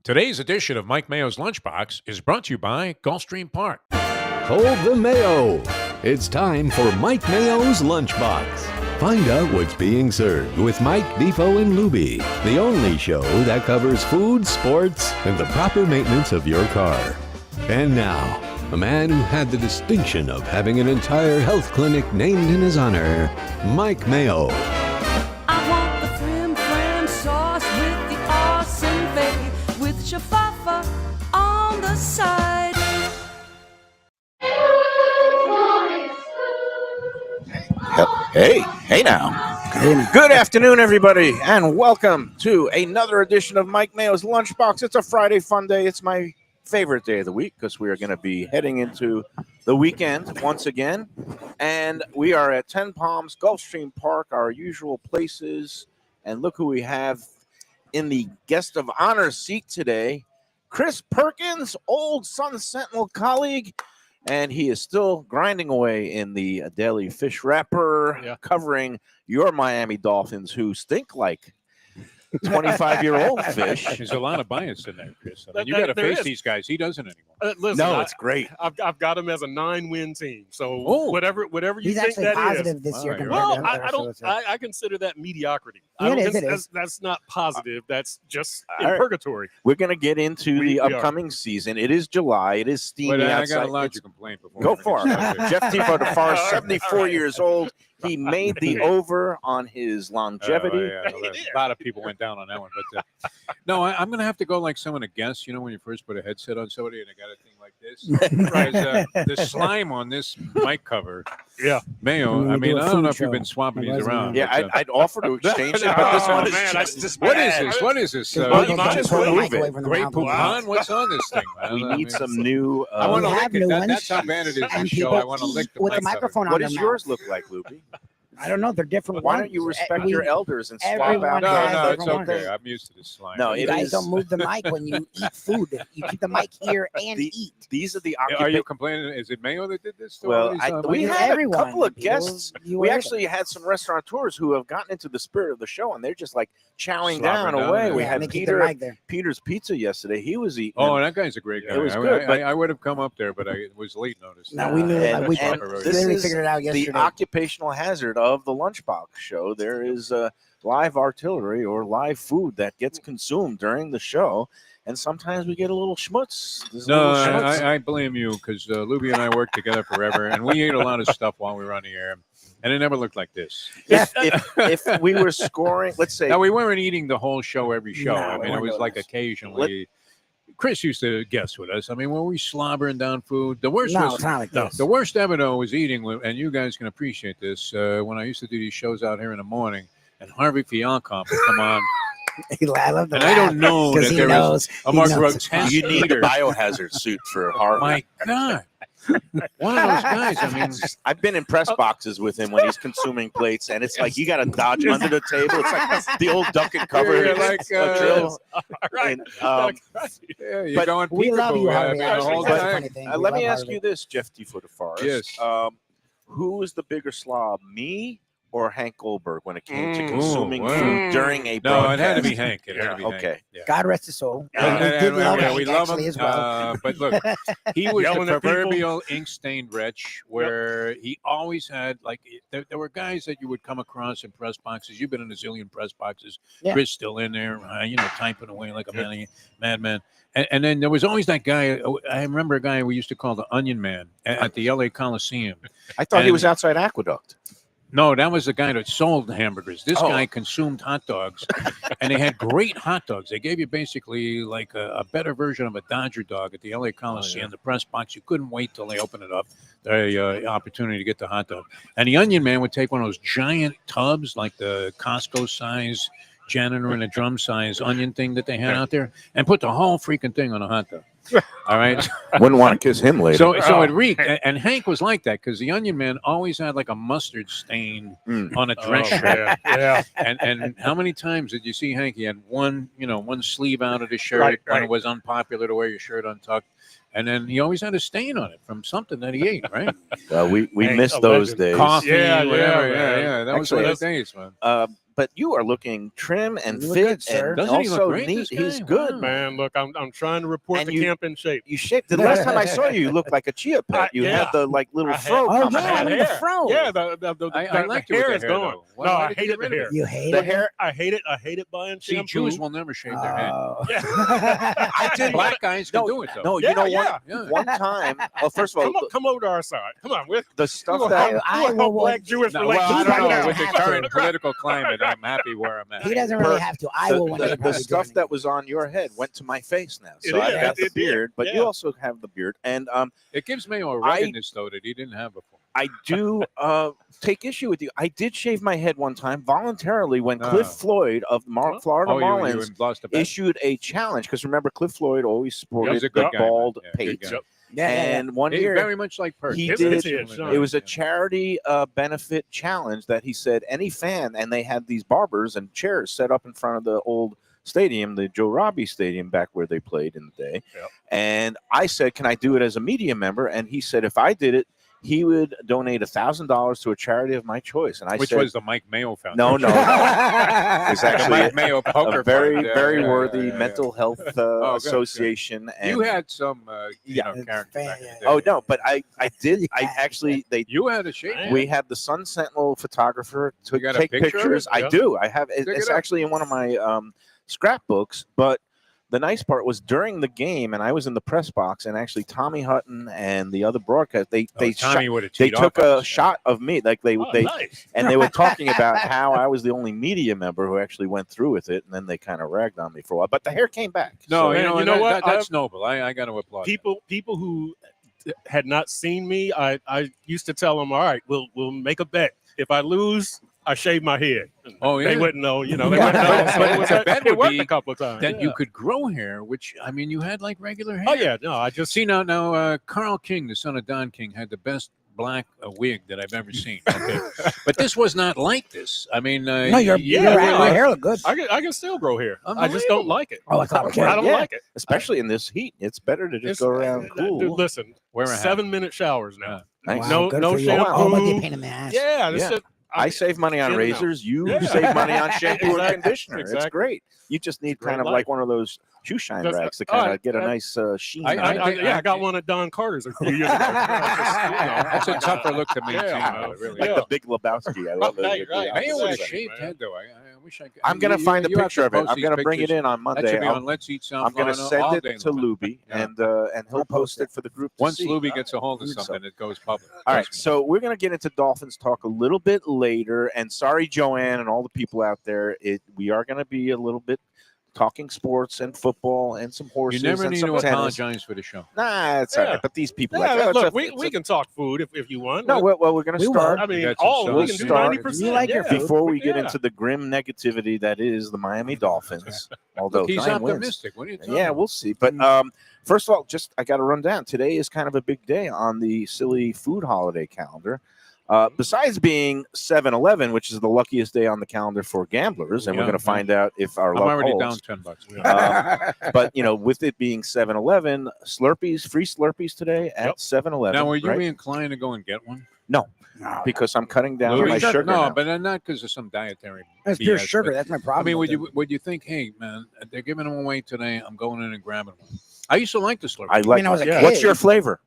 Today's edition of Mike Mayo's Lunchbox is brought to you by Gulfstream Park. Hold the Mayo. It's time for Mike Mayo's Lunchbox. Find out what's being served with Mike, Defo, and Lubie, the only show that covers food, sports, and the proper maintenance of your car. And now, a man who had the distinction of having an entire health clinic named in his honor, Mike Mayo. I want the frim fram sauce with the awesome bay, with shafafa on the side. Hey now. Good afternoon, everybody, and welcome to another edition of Mike Mayo's Lunchbox. It's a Friday fun day. It's my favorite day of the week because we are going to be heading into the weekend once again. And we are at Ten Palms Gulfstream Park, our usual places. And look who we have in the guest of honor seat today, Chris Perkins, old Sun Sentinel colleague. And he is still grinding away in the daily fish wrapper, covering your Miami Dolphins, who stink like 25-year-old fish. There's a lot of bias in there, Chris. I mean, you got to face these guys. He doesn't anymore. Listen, it's great. I've got him as a 9-win team. So whatever you He's think actually that positive is. this year. Well, I don't. I consider that mediocrity. That's not positive. That's just in purgatory. We're going to get into the upcoming season. It is July. It is steamy outside. I got a lot to complain before. Go for it. Jeff Defo, the far 74 years old. He made the over on his longevity. Well, a lot of people went down on that one. But no, I'm going to have to go like someone to guess, when you first put a headset on somebody and they got a thing like this. Because the slime on this mic cover, Mayo, I mean, I don't know if you've been swapping these around. Yeah, I'd offer to exchange it, but this one is just What is this? What is this? You just remove it. Great Poupon? What's on this thing, man? We need some new... I want to lick it. new ones. That's how bad it is this show. I want to lick the with the mic cover. microphone on What their does mouth. yours look like, Lubie? I don't know. They're different. Why ones. don't you respect your elders and swap everyone out? No, it's everyone okay. does. I'm used to this slime. No, You it guys is- don't move the mic when you eat food. You keep the mic here and eat. These are the Are you complaining? Is it Mayo that did this? To all Well, these, we had everyone. a couple of You guests. will We hear actually had some restaurateurs who have gotten into the spirit of the show, and they're just like chowing Slobbering down down away. there. We Yeah, had they keep their mic there. Peter's Pizza yesterday. He was eating. Oh, that guy's a great guy. It was good, but- I would have come up there, but it was late notice. No, we knew and- that. We and this clearly is figured it out the yesterday. occupational hazard of the Lunchbox show. There is live artillery or live food that gets consumed during the show, and sometimes we get a little schmutz. There's a No, little schmutz. I blame you because Lubie and I worked together forever, and we ate a lot of stuff while we were on the air, and it never looked like this. If we were scoring, let's say Now, we weren't eating the whole show every show. No, I mean, we it was weren't. like occasionally. Chris used to guess with us. I mean, were we slobbering down food? The worst No, was it's not like this. the worst ever though was eating, and you guys can appreciate this. When I used to do these shows out here in the morning, and Harvey Fialkov would come on, I love the and I don't know that he there knows. is a He more knows. grotesque you need the eater. biohazard suit for Harvey. My God, one of those guys. I mean, I've been in press boxes with him when he's consuming plates, and it's like you got to dodge under the table. It's like the old duck and cover Yeah, like, drill. Right. And, yeah, you're But going We love you, peekaboo, Harvey. the whole That's a time. funny thing. We let love me ask Harvey. you this, Jeff Defo the Forest. Yes. Who is the bigger slob, me or Hank Goldberg, when it came to Mm. consuming Ooh, food during a No, broadcast? it had to be Hank. It had to be Hank. Okay. Yeah. God rest his soul. And- we did love yeah, Hank we love actually him. as well. But look, he was Yelling the at people. proverbial ink-stained wretch where he always had, like, there were guys that you would come across in press boxes. You've been in a zillion press boxes. Yeah. Chris still in there, typing away like a madman. And then there was always that guy. I remember a guy we used to call the Onion Man at the L.A. Coliseum. I thought he And- was outside Aqueduct. No, that was the guy that sold hamburgers. This Oh. guy consumed hot dogs, and they had great hot dogs. They gave you basically like a better version of a Dodger dog at the L.A. Coliseum, the press box. You couldn't wait till they opened it up, the opportunity to get the hot dog. And the Onion Man would take one of those giant tubs, like the Costco size janitor and a drum size onion thing that they had out there, and put the whole freaking thing on a hot dog. All right. Wouldn't want to kiss him later. So it reeked, and Hank was like that because the Onion Man always had like a mustard stain on a dress shirt. Yeah. And how many times did you see Hank? He had one sleeve out of his shirt when it was unpopular to wear your shirt untucked, and then he always had a stain on it from something that he ate. Right? we Hank, missed a those legend. days. Coffee, Yeah, whatever. man. Yeah. That was one of Actually, those days, man. but you are looking trim and You look fit good, sir. and Doesn't he look also great, neat. this guy? He's good, Wow. Man, look, I'm trying to report And the you- camp in shape. You shaped. The last time I saw you, you looked like a chia pet. You yeah. had the like little I had- fro. Oh, coming yeah, out. I mean the fro. Yeah, I liked the it with hair the is hair, gone. though. Why No, did I you get hated rid the of hair. it? You hate The it? hair. I hate it buying See, shampoo. Jews will never shave their head. Oh. I did. Black guys can do it though. No, Yeah, you know yeah. one time. Well, first of all, Come over to our side. Come on, the stuff we'll that help will- black Jewish No, well, I relations. don't know. doesn't With the have to. current political climate, I'm happy where I'm at. He doesn't really have to. I will one day the probably stuff join that him. was on your head went to my face now. It So I've is. got the It did. beard, but you Yeah. also have the beard, and It gives Mayo a ruggedness though that he didn't have before. I do take issue with you. I did shave my head one time voluntarily when Cliff Ah. Floyd of Florida Oh, Marlins you lost a bet. issued a challenge because remember Cliff Floyd always He sported was a the good guy, man. bald Yeah, good pate, guy. Yeah, and one He year very much like Perkins. he His- did. his head shone. It was a charity benefit challenge that he said any fan, and they had these barbers and chairs set up in front of the old stadium, the Joe Robbie Stadium, back where they played in the day. Yep. And I said, "Can I do it as a media member?" And he said, "If I did it, he would donate $1,000 to a charity of my choice." And I Which said, was the Mike Mayo Foundation. "No, no, it's The actually Mike Mayo Poker a very, Fund. Yeah, very yeah, worthy yeah, yeah. mental health good. association." And You had some, Yeah. character back in the day. oh no, but I did. I Yeah. actually they. You had a shape. Man. We had the Sun Sentinel photographer to You got a take picture of pictures. it? I Yeah. do. I have. Dig It's it up. actually in one of my scrapbooks. But the nice part was during the game, and I was in the press box, and actually Tommy Hutton and the other broadcast they Tommy would have they cheated took off a us. shot of me, like they Oh, they nice. and they were talking about how I was the only media member who actually went through with it, and then they kind of ragged on me for a while. But the hair came back. No, So- you Man, know, you know what? that's noble. I got to applaud. People who had not seen me, I used to tell them, all right, we'll make a bet. If I lose, I shave my head. Oh, yeah. They wouldn't know, they wouldn't know. But- So but it was the bet it would worked be a couple of times. that Yeah. you could grow hair, which I mean, you had like regular hair. Oh yeah, no, I just See now, Carl King, the son of Don King, had the best black wig that I've ever seen. Okay, but this was not like this. I mean, No, your yeah, hair look good. I can still grow hair. I just don't like it. Oh, it's not okay. I don't Yeah. like it. especially in this heat, it's better to just go around cool. Dude, listen, wear a hat. 7-minute showers now. Nice. Wow, No- good no for you. shampoo. Oh, but they pain in the ass. Yeah, this Yeah. shit. I save money on in and out. razors. You Yeah. save money on shampoo and Exactly. conditioner. It's Exactly. great. You just need Great kind of life. like one of those shoe shine That's- racks to all kind right. of get a nice sheen. I- on it. I got one at Don Carter's a few years ago. That's a tougher look to maintain. Yeah, though, it really like is. the Big Lebowski. I love it. Right, with the right. Mayo with a opposite. shaved man. head, though. I wish I could. I'm gonna find a you have picture to of it. post I'm these gonna bring it pictures. in on That should Monday. be on Let's Eat South I'm gonna Florida send all it day to long. Lubie, Yeah. and he'll post it for the group. To Once see. Lubie gets a hold of So- something, it goes public. All right, Trust me. so we're gonna get into Dolphins talk a little bit later. And sorry, Joanne, and all the people out there. We are gonna be a little bit talking sports and football and some You horses. never and need some to tennis. apologize for the show. Nah, it's all Yeah. right. But these people, Yeah, like, oh, look, it's we can talk food if you want. No, well, we're gonna We will. start. I mean, That's a all start. we can do Start. 90%. You like your yeah. food? Before we get Yeah. into the grim negativity that is the Miami Dolphins, although Look, he's 9 wins. optimistic. What are you talking Yeah, about? we'll see. But first of all, I got to run down. Today is kind of a big day on the silly food holiday calendar. Besides being 7-Eleven, which is the luckiest day on the calendar for gamblers, and we're Yeah, going to find out if our I'm luck already holds. down $10. But with it being 7-Eleven, Slurpees, free Slurpees today at Yep. 7-Eleven. Now, were you right? inclined to go and get one? No, Because I'm cutting down Louis? my sugar. No, now. but not because of some dietary. that's pure BS, sugar. but- That's my I problem. mean, with would you think, hey, man, they're giving them away today. I'm going in and grabbing one. I used to like the Slurpee. I like. I was a Yeah. What's kid. your flavor?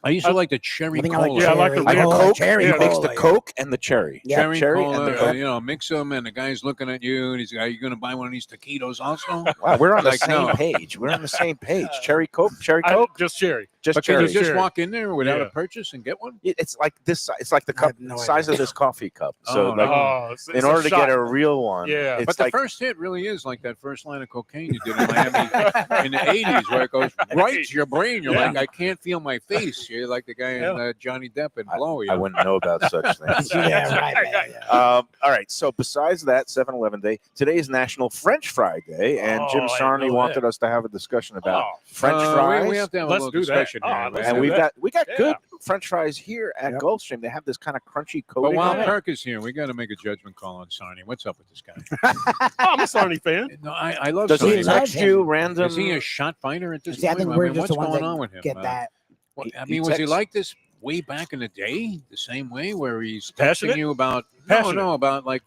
I used to like the cherry I think I cola. like Yeah, I like the cherry Like a Yeah, cola, Coke. cherry You mix cola, the yeah. Coke and the cherry. Yeah. Cherry cherry cola, and the Coke. mix them, and the guy's looking at you, and he's, are you going to buy one of these taquitos also? Wow, we're on the Like, same no. page. We're on the same page. Cherry Coke, cherry Coke, Just cherry. just But can cherry. you just Cherry. walk in there without Yeah. a purchase and get one? It's like this. It's like the I cup have no size idea. of this coffee cup. So, Oh, like, no. It's in order to shot. get a real one, Yeah. it's But the like first hit really is like that first line of cocaine you did in Miami in the 80s, where it goes right to your brain. You're Yeah. like, I can't feel my face. You're like the guy in Johnny Depp in Blow. I wouldn't know about such things. Yeah, right. Man, yeah. All right. So besides that, 7-Eleven Day, today is National French Fry Day, and Jim Oh, I Sarney know wanted that. us to have a discussion about Oh, French fries. We have to have Let's a do little that. discussion Oh, here. let's and do that. we got Yeah. good French fries here at Yep. Gulfstream. They have this kind of crunchy But coating. while on it. Perk is here, we got to make a judgment call on Sarney. What's up with this guy? Oh, I'm a Sarney fan. No, I love Does he Sarney. love text him. you random? Is he a shot fighter at this See, I point? think we're mean, just what's the ones going that on with him? get that. What, I He mean, was he texts- like this way back in the day, the same way, where he's Passionate? texting you about Passionate. about like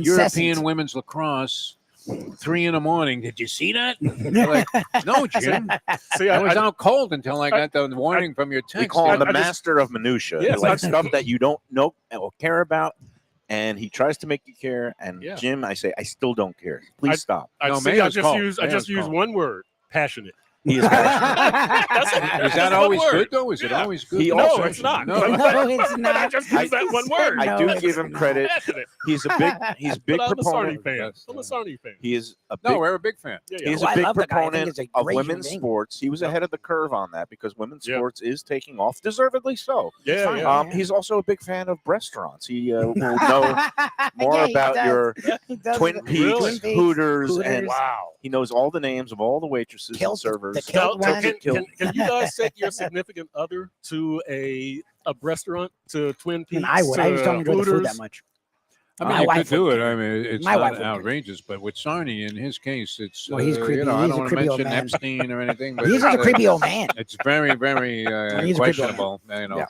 European women's lacrosse. 3 a.m. Did you see that? They're like, no, Jim. See, I was out cold until I got the warning from your text. We call him the I just- master of minutia. Yes, like I- stuff that you don't know or care about, and he tries to make you care. And Yeah. Jim, I say, I still don't care. Please stop. I No, see, I Mayo's just called. use Mayo's use called. one word: passionate. He is. That's it. Is That's that one always word. good though? Is it Yeah. always good? He No, also- it's not. No. No, it's I not. just use that one word. I No, do it's give him credit. Passionate. He's a big But I'm a Sarni proponent. fan. I'm a Sarni fan. He is a No, big. we're a big fan. Yeah, yeah. He's Oh, a I big love the guy. I think proponent he's a of great human women's being. sports. He was ahead of the curve on that because women's Yeah. sports is taking off, deservedly so. Yeah, yeah. He's also a big fan of restaurants. He will know more Yeah, he about does. your He does Twin the- Peaks, Really? Hooters, and Wow. he knows all the names of all the waitresses Kilt- and servers. the Kilt Now, one. can you guys take your significant other to a restaurant, to Twin Peaks? And I would. I just don't to enjoy the food that Hooters? much. I mean, My you could wife do would it. care. I mean, it's My wife not would care. outrageous, but with Sarni, in his case, it's Well, he's creepy. You know, I He's don't a want to creepy old mention man. Epstein or anything, but He's it's, a creepy old man. it's very, very He's a creepy old questionable. You know. Yeah.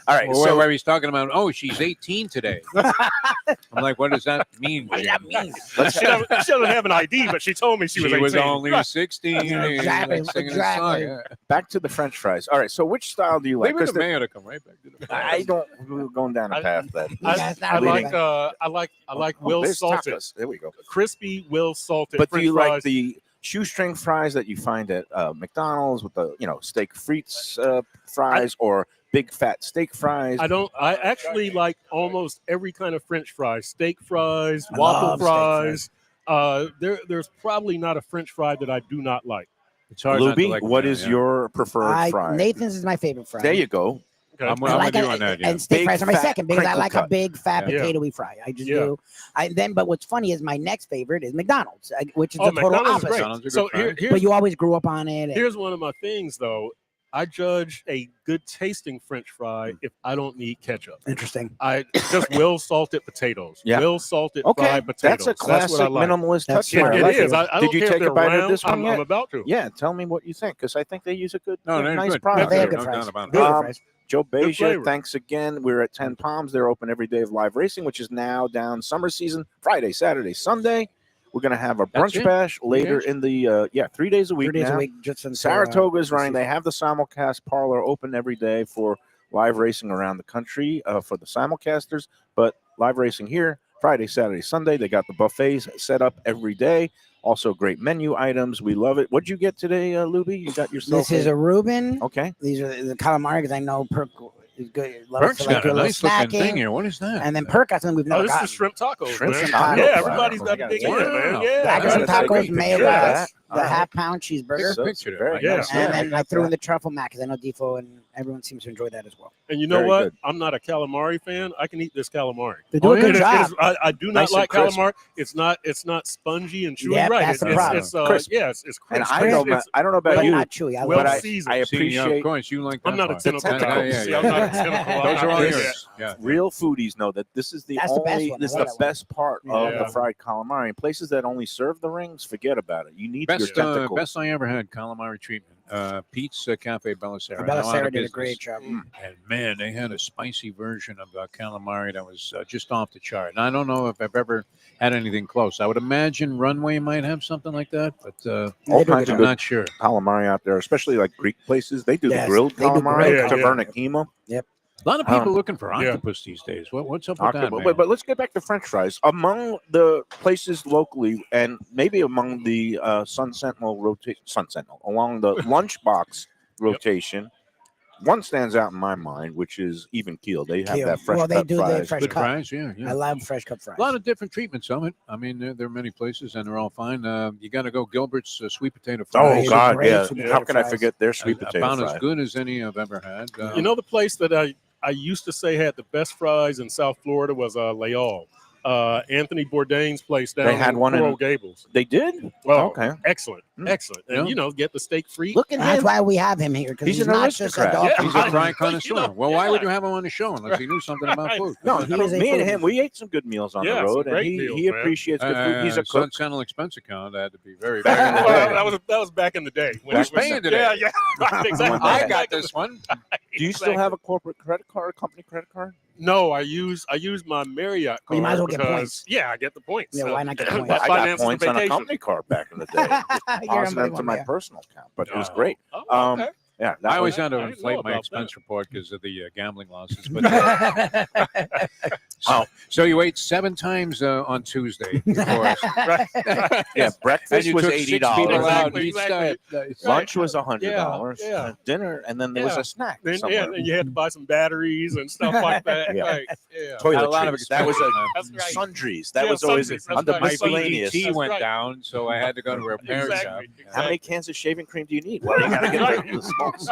All right, Well, so where he's talking about, oh, she's 18 today. I'm like, what does that mean? What does that mean? She doesn't have an ID, but she told me she was 18. only 16. and Exactly, like singing a exactly. song, yeah. back to the French fries. All right, so which style do you like? Wait for 'Cause the mayor to come right back to the I don't. We're going down a path that. Yeah, it's not I really like bad. I like Oh, well there's salted, tacos. There we go. crispy, well salted. But do French you fries. like the shoestring fries that you find at McDonald's with the steak frites fries or big fat steak fries? I don't. I actually like almost every kind of French fry. Steak fries, I waffle love steak fries. There's probably not a French fry that I do not like. It's hard not to Lubie, like what them, is yeah. your preferred fry? Nathan's is my favorite fry. There you go. Okay. I'm I with like you it, on that. Yeah. and steak Big, fries are my fat, second because I crinkle like cut. a big fat Yeah. potatoy fry. I just Yeah. do. But what's funny is my next favorite is McDonald's, which is Oh, the total McDonald's is opposite. great. McDonald's are So good fries. But you always grew up on it. and- here's one of my things though. I judge a good tasting French fry if I don't need ketchup. Interesting. I just well salted potatoes. Yeah. Well salted Okay, fried potatoes. that's a classic what I like. minimalist That's touch. smart. there. It I like is. I Did don't you care if take a they're bite of round. this one I'm yet? about to. Yeah, tell me what you think because I think they use a good, No, they're nice good. product. They have No good doubt fries. about it. They have good Um, fries. Joe Good Beja, flavor. thanks again. We're at 10 Palms. They're open every day of live racing, which is now down summer season, Friday, Saturday, Sunday. We're going to have a That's brunch it? bash later 3 days? in the, 3 days a week 3 days now. a week. Just until, Saratoga is running. this They have the simulcast parlor open every day for live racing around the country for the simulcasters, but live racing here, Friday, Saturday, Sunday. They got the buffets set up every day. Also, great menu items. We love it. What'd you get today, Lubie? You got yourself This is a Reuben. Okay. These are the calamari because I know Perk is good. Loves Burke's to like got do a little nice looking snacking. thing here. What is that? And then Perk, I think we've Oh, never this gotten. is shrimp tacos, Shrimp man. tacos. Yeah, Wow. everybody's I got to gotta dig check in, it man. out. Yeah, I got some gotta take a tacos, picture mayo of guys, that. the All right. half-pound cheeseburger, So Picture it. very Yeah. nice. and then I I got threw that. in the truffle mac because I know Defo and everyone seems to enjoy that as well. And you know Very what? good. I'm not a calamari fan. I can eat this calamari. They do Oh, a yeah. good It job. is- I do not Nice and like crisp. calamari. It's not spongy and chewy. Yep, right. that's It's, the it's, problem. it's Crisp. yeah, it's crisp. And It's- I don't know about But you, not chewy. I well love but it. seasoned. I See, of appreciate course, you like that I'm not a part. tentacle tentacles. guy. Yeah, See, yeah, I'm not a yeah. tentacle. Those I'm are all not- yours. Yeah. real foodies know that this is the That's the best only one. this is I the love that one. best part of Yeah. the fried calamari. In places that only serve the rings, forget about it. You need your Best, tentacles. best I ever had calamari treatment. Pete's Cafe Bellicera. Bella Now out of Sarah did a business. great job. And man, they had a spicy version of calamari that was just off the chart. And I don't know if I've ever had anything close. I would imagine Runway might have something like that, but All They do a kinds good of I'm good not sure. calamari out there, especially like Greek places. They do Yes, the grilled they do calamari, grilled taverna calamari. kima. A lot of people Um, looking for yeah. octopus these days. What's up with that? Octopus. Man? But let's get back to French fries. Among the places locally, and maybe among the Sun Sentinel along the lunchbox rotation, one stands out in my mind, which is Even Keel. They have Keel. that fresh Well, they cut do the fries. fresh Good cut. fries, yeah, yeah. I love fresh cut fries. A lot of different treatments of it. I mean, there are many places, and they're all fine. You got to go Gilbert's sweet potato Oh fries. These are God, great yeah. sweet How potato can I fries. forget their sweet potato about fries? as good as any I've ever had. You know, the place that I used to say had the best fries in South Florida was Leal. Anthony Bourdain's place down They had in one in- Coral Gables. They did? Well, Okay. excellent, Mm. excellent. And, Yeah. you know, get the steak free. Look at That's him. why we have him here because He's he's an not just a aristocrat. dog. Yeah. He's a I- fry you connoisseur. know, Well, why would yeah. you have him on the show unless he knew something about food? No, He was a me and foodie. him, we ate some good meals on Yeah, the some road, and great he meals, man. appreciates good food. He's a Sun cook. Sentinel expense account had to be very, Well, very that was back in the day. Who's paying today? Yeah, yeah, right, exactly. I got this one. Do you still have a corporate credit card, company credit card? No, I use my Marriott card. Well, you might as well get because, points. Yeah, I get the points. Yeah, why not get points? That I got finances the points on a vacation. company card back in the day. Deposited them to my personal account, but it was great. Oh, okay. Yeah, I always was, had to I didn't inflate know my about expense that. report because of the gambling losses. But so you ate 7 times on Tuesday, of course. Right. yeah, and breakfast you was took $80. 6 people out Exactly, each exactly. day. Lunch was $100. Yeah. Dinner, and then there was Yeah. a snack Then, somewhere. and you had to buy some batteries and stuff like that. Yeah. Right. Yeah. Had a lot of Toiletries. That was expenses, man. That's right. sundries. That Yeah, was always sundries, that's under right. My miscellaneous. PET That's went right. down, so I had to go to a repair shop. Exactly. How many cans of shaving cream do you need? Well, you got to get the smalls.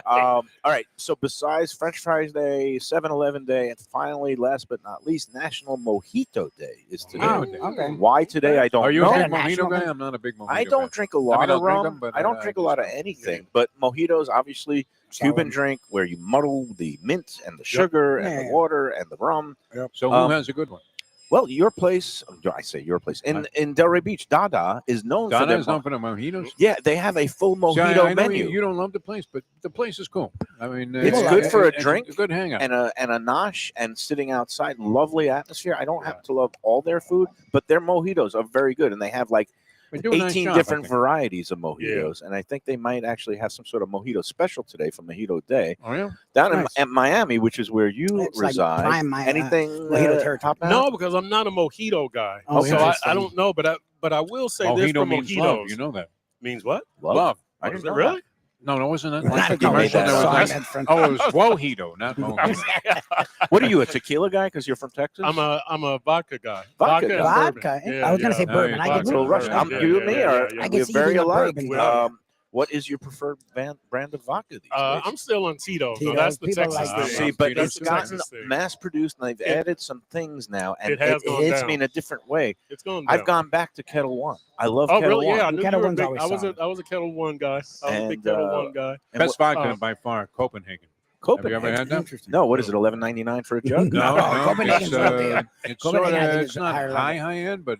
All right. So besides French Fries Day, 7-Eleven Day, and finally, last but not least, National Mojito Day is today. Oh, okay. Why today? I don't Are you know. a Is big that a mojito national guy? thing? I'm not a big mojito I don't guy. drink a lot I'll of drink rum. them, but, I don't drink a lot of anything. But mojitos, obviously, Cuban drink where you muddle the mint and the sugar and the Yeah. water and the rum. So Um, who has a good one? Well, your place, I say your place, in Delray Beach, Dada is known for Donna their is known for the mojitos. Yeah, they have a full See, mojito I know menu. you don't love the place, but the place is cool. I mean, It's good for a it's drink good hangout. and a nosh and sitting outside, lovely atmosphere. I don't happen to love all their food, but their mojitos are very good, and they have like They do a nice 18 job, I different think. varieties of mojitos, and I think they might actually have some sort of mojito special today for Mojito Day Oh yeah. down Nice. in Miami, which is where you It's like reside. prime Anything mojito territory. pop out? No, because I'm not a mojito guy. Oh, so I interesting. don't know, but I will say this for Mojito means mojitos. love. You know that. Means what? Love. I Is didn't it know really? No, wasn't that? I Like the think you made commercial that that was up. like- From- Oh, it was Wojito, not Mojito. that. What are you, a tequila guy because you're from Texas? I'm a vodka guy. Vodka and guy. bourbon. Vodka. Yeah, I was going to yeah. say bourbon. No, I vodka. get Little bourbon. Russian. Yeah, You yeah, and me yeah, are yeah. I we're can see very you being a alike. bourbon What is your preferred brand of vodka these days? I'm still on Tito's. Tito's. No, that's the People Texas like thing. See, but Tito's it's is gotten Texas thing. mass-produced, and they've added some things now, and It has gone hits down. me in a different way. It's going down. I've gone back to Kettle One. I love Oh, Kettle really? One. Yeah, I knew Kettle you were a One's big, always I was solid. a Kettle One guy. I was a big And, Kettle One guy. And Best what- vodka by far, Copenhagen. Copenhagen. Have you ever had that? Interesting. No, what is it? $11.99 for a jug? No, Copenhagen's it's, up there. it's Copenhagen, I think, it's is a not higher high end, but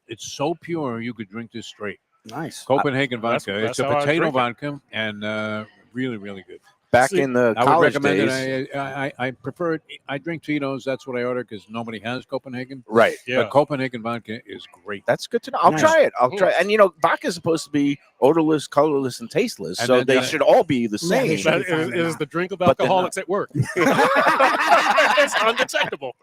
it's so pure you could drink this straight. Nice. Copenhagen That's- vodka. that's It's a how I potato drink it. vodka and really, really good. Back See, in the I would college recommend days. it. I prefer it. I drink Tito's. That's what I order because nobody has Copenhagen. Right. Yeah. But Copenhagen vodka is great. That's good to know. I'll Nice. try it. I'll try it. And, vodka is supposed to be odorless, colorless, and tasteless, And so then, they should all be the Yeah, same. they should. That be fine is, with is that. the drink of But they're alcoholics at work. It's undetectable.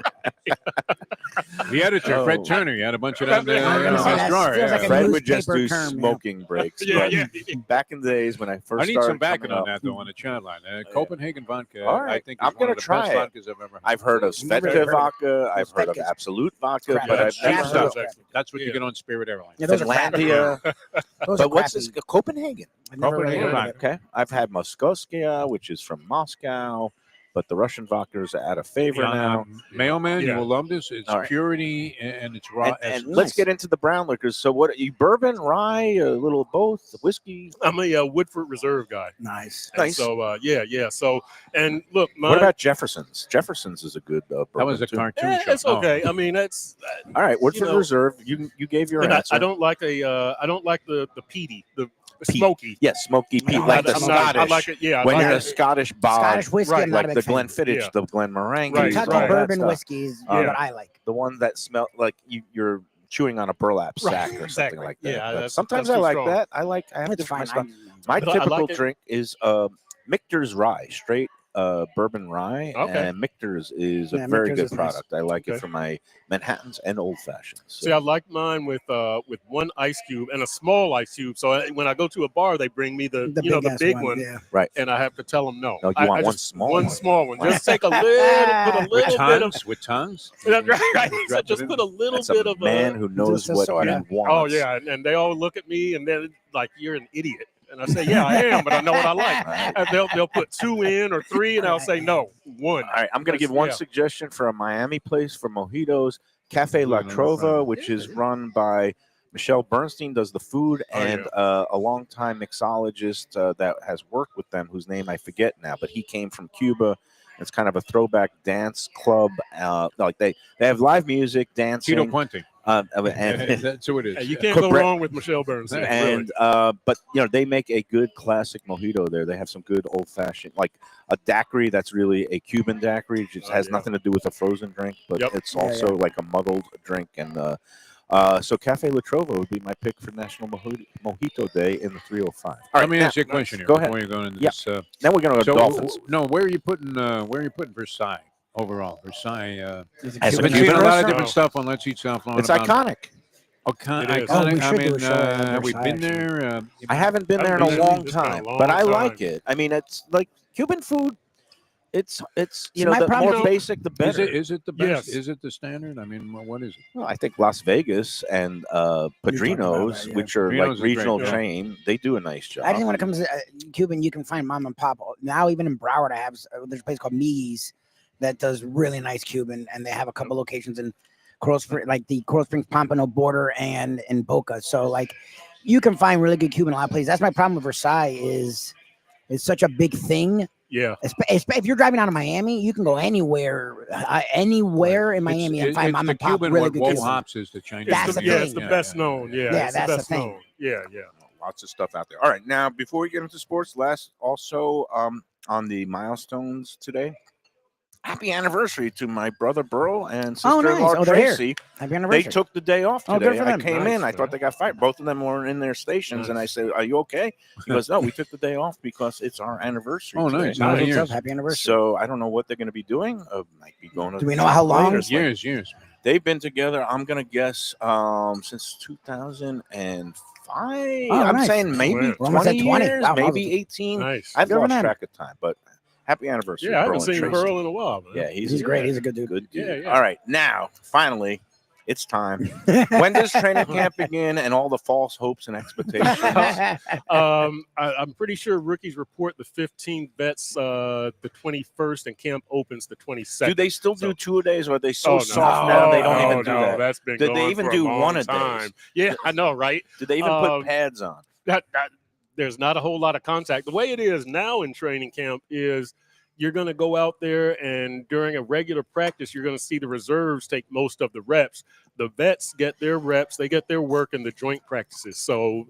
The editor, Fred Oh. Turner, he had a bunch of them there I was in gonna his say, that drawer. feels like yeah. a Fred would just newspaper do term, yeah. smoking breaks. Yeah, but yeah. Back in the days when I first I need started some backing coming on up, that though on the chat line. yeah. Copenhagen vodka, All I right. think I'm is one gonna of the try best it. vodkas I've ever had. I've heard of Never Svedka heard of it. vodka. I've heard of Svedka's Absolute vodka, crap. but Yeah, I've cheap never stuff. Absolute. That's what you Yeah. get on Spirit Airlines. Yeah, those are crappy. Finlandia. Those are But what's crappy. this? Copenhagen. I've never really Copenhagen heard of it. Okay. I've had Moskovskaya, which is from Moscow, but the Russian vodkas are out of favor now. Mayo Man, you Yeah. will love this. It's All right. purity and it's raw. And essence. let's get into the brown liquors. So, what you bourbon, rye, a little of both, whiskey? I'm a Woodford Reserve guy. Nice. And Nice. So yeah. So and look, What about Jefferson's? Jefferson's is a good bourbon. that was a too. cartoon show. it's okay. I mean, that's All right, Woodford know, Reserve. You gave your and answer. I don't like the peaty, the Peat. smoky. Yes, smoky Pete, No, like the I'm not- I Scottish. like it. Yeah, I when like you're it. a Scottish bog, Scottish whiskey, right, I'm not like a the big fan. Glenfiddich, Yeah. the Glenmorangie, Right, Kentucky all that bourbon stuff. whiskey is Yeah. what I like. The one that smell like you're chewing on a burlap sack Right, or something exactly. like that. Yeah, But that's- sometimes that's I too like strong. that. I have It's different fine. stuff. My But I typical like it. drink is Michter's rye, straight bourbon rye, Okay. and Michter's is a Yeah, very Michter's good is nice. product. I like it Okay. for my Manhattans and old fashions. So. See, I like mine with one ice cube and a small ice cube. So when I go to a bar, they bring me the ass big one, Yeah. and I have to tell them no. No, you I want one just- small one one. small one. Just take a little, put a With little bit of. tongues? With tongues? That's right. So Drop it just in. put a little That's bit a of man who knows just a what sorta- he wants. Oh yeah, and they all look at me and they're like, "You're an idiot." And I say, "Yeah, I am, but I know what I like." Right. And they'll put 2 in or 3, and I'll say, "No, 1." All right, I'm going to give one Yeah. suggestion for a Miami place for mojitos. Cafe La Ooh, no, Trova, no. which is run by Michelle Bernstein, does the food, Oh, and a longtime mixologist that has worked with them, whose name I forget now, but he came from Cuba. It's kind of a throwback dance club. Like they have live music, dancing. Tito Puente. And That's who it is. Hey, you can't Cook go bread- wrong with Michelle Burns. and but they make a good classic mojito there. They have some good old fashioned, like a daiquiri that's really a Cuban daiquiri. It just has nothing to do with a frozen drink, but it's also like a muddled drink. And so Cafe La Trova would be my pick for National Mojito Day in the 305. All right, Let me ask you a question here go ahead. before you go into Yep. this. Then we're going to go Dolphins. No, where are you putting Versailles overall? Versailles. As I've a been Cuban seeing a lot of restaurant? different stuff on Let's Eat South Lawn. It's iconic. Okay, It is. iconic. Oh, we I should do mean, a show on have we Versailles, been there? I haven't been there in I've a been long there. It's been a time, long but I time. like it. I mean, it's like Cuban food. It's See, my the problem- more basic the better. Is it the best? Yes. Is it the standard? I mean, what is it? Well, I think Las Vegas and Padrino's, that, yeah. which are Padrino's like is regional great, yeah. chain, they do a nice job. I think when it comes to Cuban, you can find mom and pop. Now, even in Broward, there's a place called Me's that does really nice Cuban, and they have a couple locations in Coral Springs, like the Coral Springs Pompano border and in Boca. So, like, you can find really good Cuban in a lot of places. That's my problem with Versailles is it's such a big thing. Yeah. If you're driving out of Miami, you can go anywhere in Miami and find mom the and pop Cuban really what good Wo Cuban. Hops is the Chinese. That's the yeah, thing. it's the best known. Yeah, Yeah, it's that's the the best thing. known. Yeah, yeah. Lots of stuff out there. All right, now before we get into sports, also on the milestones today. Happy anniversary to my brother Burl and sister-in-law nice. Oh, they're here. Tracy. Happy They anniversary. took the day off Oh, today. good for I them. came Nice, in. I man. thought they got fired. Both of them were in their stations, and I said, "Are you okay?" He goes, "No, we took the day off because it's our anniversary." Oh, today." nice. Nine Nine years. years. Happy anniversary. So I don't know what they're going to be doing. Might be going to. Do we know how long? Chocolates, like- Years. They've been together. I'm going to guess since 2005. Oh, I'm nice. saying maybe We're almost at 20 20. years, Wow, maybe Mazel. 18. Nice. I've Good for lost them. track of time, but happy anniversary. Yeah, I Burl haven't and seen Tracy. Pearl in a while, man. Yeah, He's great. He's a good dude. Good dude. Yeah, yeah. All right, now finally, it's time. When does training camp begin and all the false hopes and expectations? I'm pretty sure rookies report the 15 vets the 21st, and camp opens the 22nd. Do they still do 2-a-days, or are they so Oh, no. soft now they don't No, even do no, that? That's been Did they going even for do a long 1-a-days? time. Yeah, I know, right? Did they even put pads on? There's not a whole lot of contact. The way it is now in training camp is you're going to go out there, and during a regular practice, you're going to see the reserves take most of the reps. The vets get their reps, they get their work in the joint practices. So,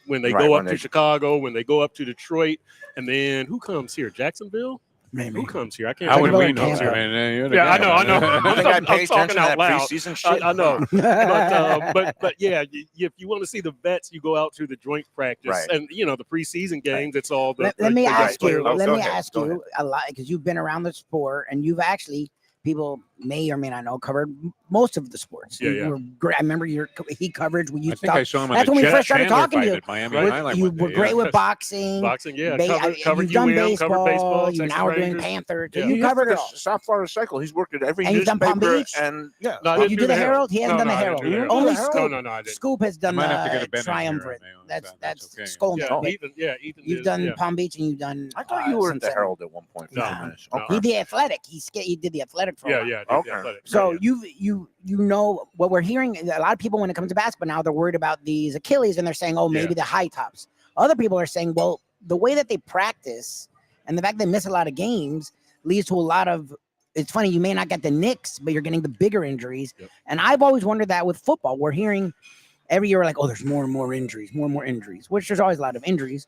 when they go up to Chicago, when they go up to Detroit, and then who comes here? Jacksonville? Maybe. Who comes here? I can't How would think we of who know? comes here. Man, you're the Yeah, I guy. know. I think I I'm paid talking attention to out that loud. preseason shit. I know, but yeah, if you want to see the vets, you go out to the joint practice, Right. and the preseason games. It's all the. Let me ask you. Oh, Let go me ahead, ask go you a lot because you've been around the sport and you've actually people may or may not know covered most of the sports. Yeah, You yeah. were great. I remember your heat coverage when you I think I saw him on That's the when we first started Chandler talking to fight you. at Miami Right. Highlight You one day, were great yeah. with boxing. Boxing, yeah. You've Covered done UM, baseball. covered baseball. You Texas now are doing Rangers. Panther. So Yeah. you covered it all. South Florida Cycle. He's worked at every And you've done Palm newspaper, Beach? and yeah. No, I Did didn't you do do the Herald? He hasn't done the I didn't Herald. do the Herald. Only Herald? Scoop. No, I didn't. Scoop has done might have to get a the Ben in here, triumvirate. Mayo, That's okay. Skolnick. Yeah, But Ethan You've did, done yeah. Palm Beach and you've done. I thought you were at the Sunset. Herald at one point. No, for a minute. no. Okay. He did athletic. He did the athletic for a Yeah, while. yeah. I did, Okay. yeah, athletic. So Yeah. you know what we're hearing. A lot of people when it comes to basketball now they're worried about these Achilles and they're saying, oh, maybe the high tops. Other people are saying, well, the way that they practice and the fact they miss a lot of games leads to a lot of. It's funny, you may not get the nicks, but you're getting the bigger injuries. Yep. And I've always wondered that with football. We're hearing every year, like, oh, there's more and more injuries, which there's always a lot of injuries.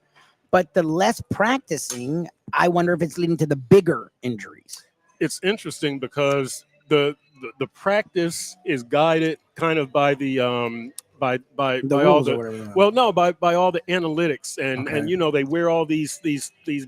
But the less practicing, I wonder if it's leading to the bigger injuries. It's interesting because the practice is guided kind of by the by all rules the or whatever. well no by all the analytics and Okay. and they wear all these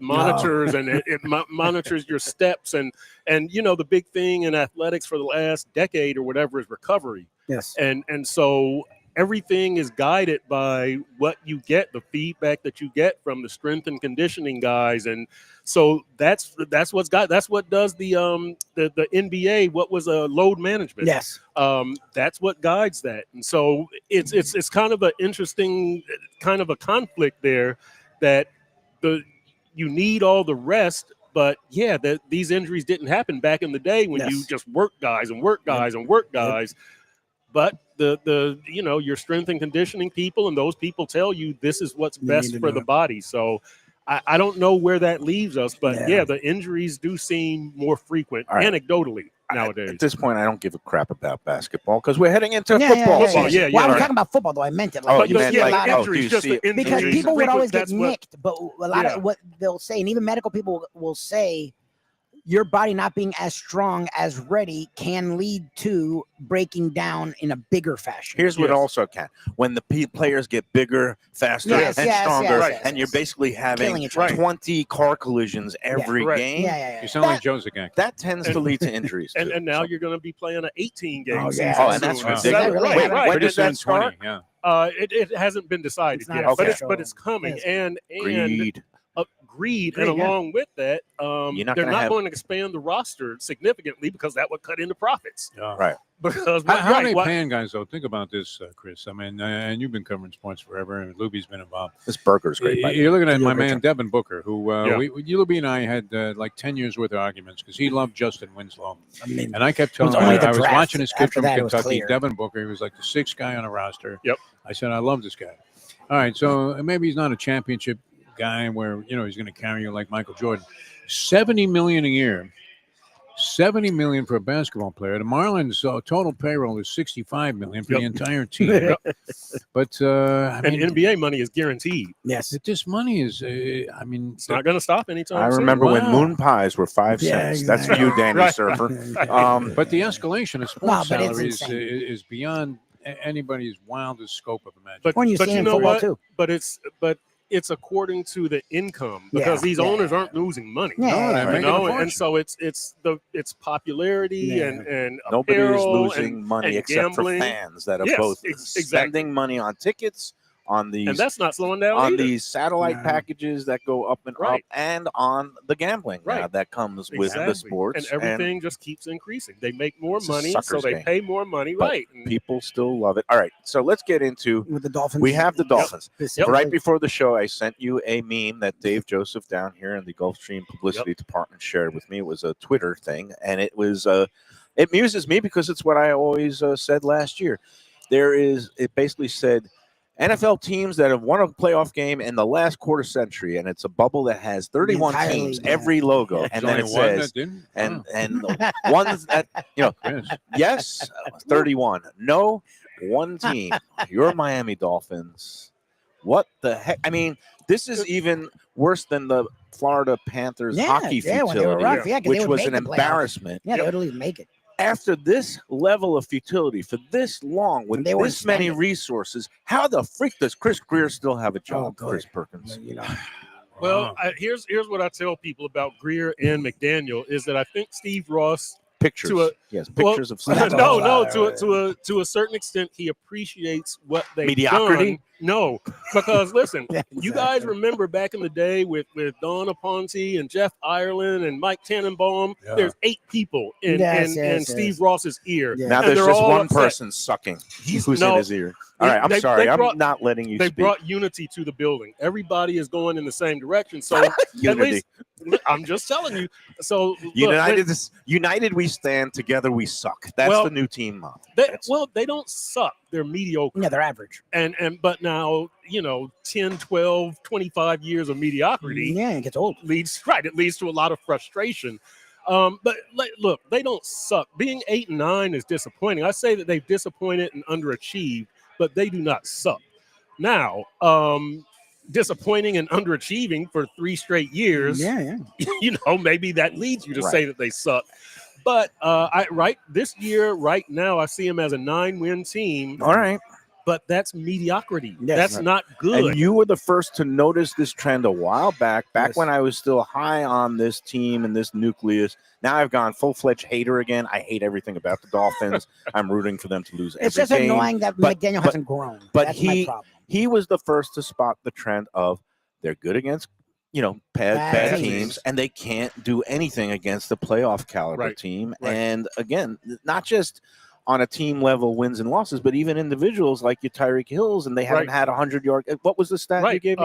monitors and it monitors your steps and the big thing in athletics for the last decade or whatever is recovery Yes. and so everything is guided by what you get, the feedback that you get from the strength and conditioning guys, and so that's what does the NBA. What was load management? Yes. That's what guides that, and so it's kind of an interesting kind of a conflict there that you need all the rest. But yeah, these injuries didn't happen back in the day when you just work guys and work guys and work guys. But your strength and conditioning people and those people tell you this is what's best for the body. So I don't know where that leaves us, but yeah, the injuries do seem more frequent All right. anecdotally. nowadays. At this point, I don't give a crap about basketball because we're heading into Yeah, football yeah, season. yeah. Well, I was All right. talking about football, though. I meant it. Like, Oh, you you meant see a like, lot oh, of, do you just see the because injuries. people would always get That's what- nicked, but a lot Yeah. of what they'll say, and even medical people will say, your body not being as strong, as ready, can lead to breaking down in a bigger fashion. Here's what Yes. also can. When the players get bigger, faster, Yes, and yes, stronger, yes, yes, and you're yes. basically having Killing each other. 20 car collisions every correct. game, Yeah. You sound like Joe Zagak. that tends to lead to injuries. And too. now So- you're going to be playing an 18-game Oh, season. yeah. Oh, and that's soon. Wow. Is that ridiculous. really Wait, happening? when Pretty does soon, that start? 20, yeah. It hasn't been decided It's not yet, but official. it's coming. Yes. And Greed. Greed, Greed, and yeah. along with that, You're not they're gonna not have- going to expand the roster significantly because that would cut into profits. Yeah. Right. Because How are they what- paying guys, though? Think about this, Chris. I mean, and you've been covering sports forever, and Lubie's been involved. This burger's great. by the way. You're looking at You do my a great man job. Devin Booker, who Yeah. Lubie and I had like 10 years worth of arguments because he loved Justin Winslow, I mean, and I kept telling was him only the I was draft. watching this kid After from that, it was Kentucky, clear. Devin Booker. He was like the 6th guy on the roster. Yep. I said I love this guy. All right, so maybe he's not a championship guy where he's going to carry you like Michael Jordan. $70 million a year. $70 million for a basketball player. The Marlins' total payroll is $65 million for the Yep. entire team. Yep. But I and mean, NBA money is guaranteed. yes. this money is. I mean, It's not going to stop anytime I soon. remember when Wow. moon pies were 5 Yeah, cents. That's for exactly. you, Danny Right. Surfer. but the escalation of No, sports but it's salaries insane. is beyond anybody's wildest scope of imagination. But, When you but see you in know football, what? too. But it's according to the income because these Yeah. owners aren't losing money. Yeah. No, they're You making a know, fortune. and so it's popularity Yeah. and Nobody is apparel losing and, money and except gambling. for fans that are Yes, both exactly. spending money on tickets, on these and that's not slowing down on either. these satellite No. packages that go up and up, Right. and on the gambling now Right. that comes with the Exactly. sports. and everything just keeps increasing. They make more It's a money, so sucker's they game. pay more money, But right? And people still love it. All right, so let's get into. With the Dolphins. We have the Dolphins. Specifically. Right before the show, I sent you a meme that Dave Joseph down here in the Gulfstream publicity department shared with me. It was a Twitter thing, and it was it amuses me because it's what I always said last year. It basically said NFL teams that have won a playoff game in the last quarter century, and it's a bubble that has 31 entire teams, league, yeah. every logo, There's and then only it one says that didn't? and the ones that Chris. yes, 31. No, one team. Your Miami Dolphins. What the heck? I mean, this is even worse than the Florida Panthers hockey yeah, when they were futility, rough, yeah, 'cause they which would was make an the playoffs. embarrassment. Yeah, they would at least make it. After this level of futility for this long with And they weren't this many spending. resources, how the freak does Chris Greer still have a Oh, job, good. Chris Perkins? You know, well, here's what I tell people about Greer and McDaniel is that I think Steve Ross. Pictures. To a- Yes, Well, pictures of That's a no, whole no. lot, To a certain extent, he appreciates what they've Mediocrity? done. No, because listen, Yeah, you guys exactly. remember back in the day with Don Aponte and Jeff Ireland and Mike Tannenbaum. Yeah. There's 8 people in Yes, in yes, Steve yes. Ross's ear. Yeah. Now And there's they're just all one upset. person sucking who's no, in his ear. All right, I'm they sorry. brought- I'm not letting you They speak. brought unity to the building. Everybody is going in the same direction. So at Unity. least I'm just telling you. So look, United we stand, together we suck. That's Well, the new team model. they don't suck. They're mediocre. yeah, they're average. But now 10, 12, 25 years of mediocrity Yeah, it gets old. leads to a lot of frustration. Look, they don't suck. Being 8 and 9 is disappointing. I say that they've disappointed and underachieved, but they do not suck. Now, disappointing and underachieving for 3 straight years, Yeah. maybe that leads you to Right. say that they suck. But this year, right now, I see them as a 9-win team. All right. But that's mediocrity. Yes. That's not good. And you were the first to notice this trend a while back Yes. when I was still high on this team and this nucleus. Now I've gone full-fledged hater again. I hate everything about the Dolphins. I'm rooting for them to lose It's every just game. annoying that but- McDaniel but- hasn't grown. but That's my he- problem. He was the first to spot the trend of they're good against, bad Bad teams, teams. and they can't do anything against the playoff caliber Right. team. Right. And again, not just on a team level wins and losses, but even individuals like your Tyreek Hills, and they haven't Right. had 100-yard. What was the stat you right. gave me?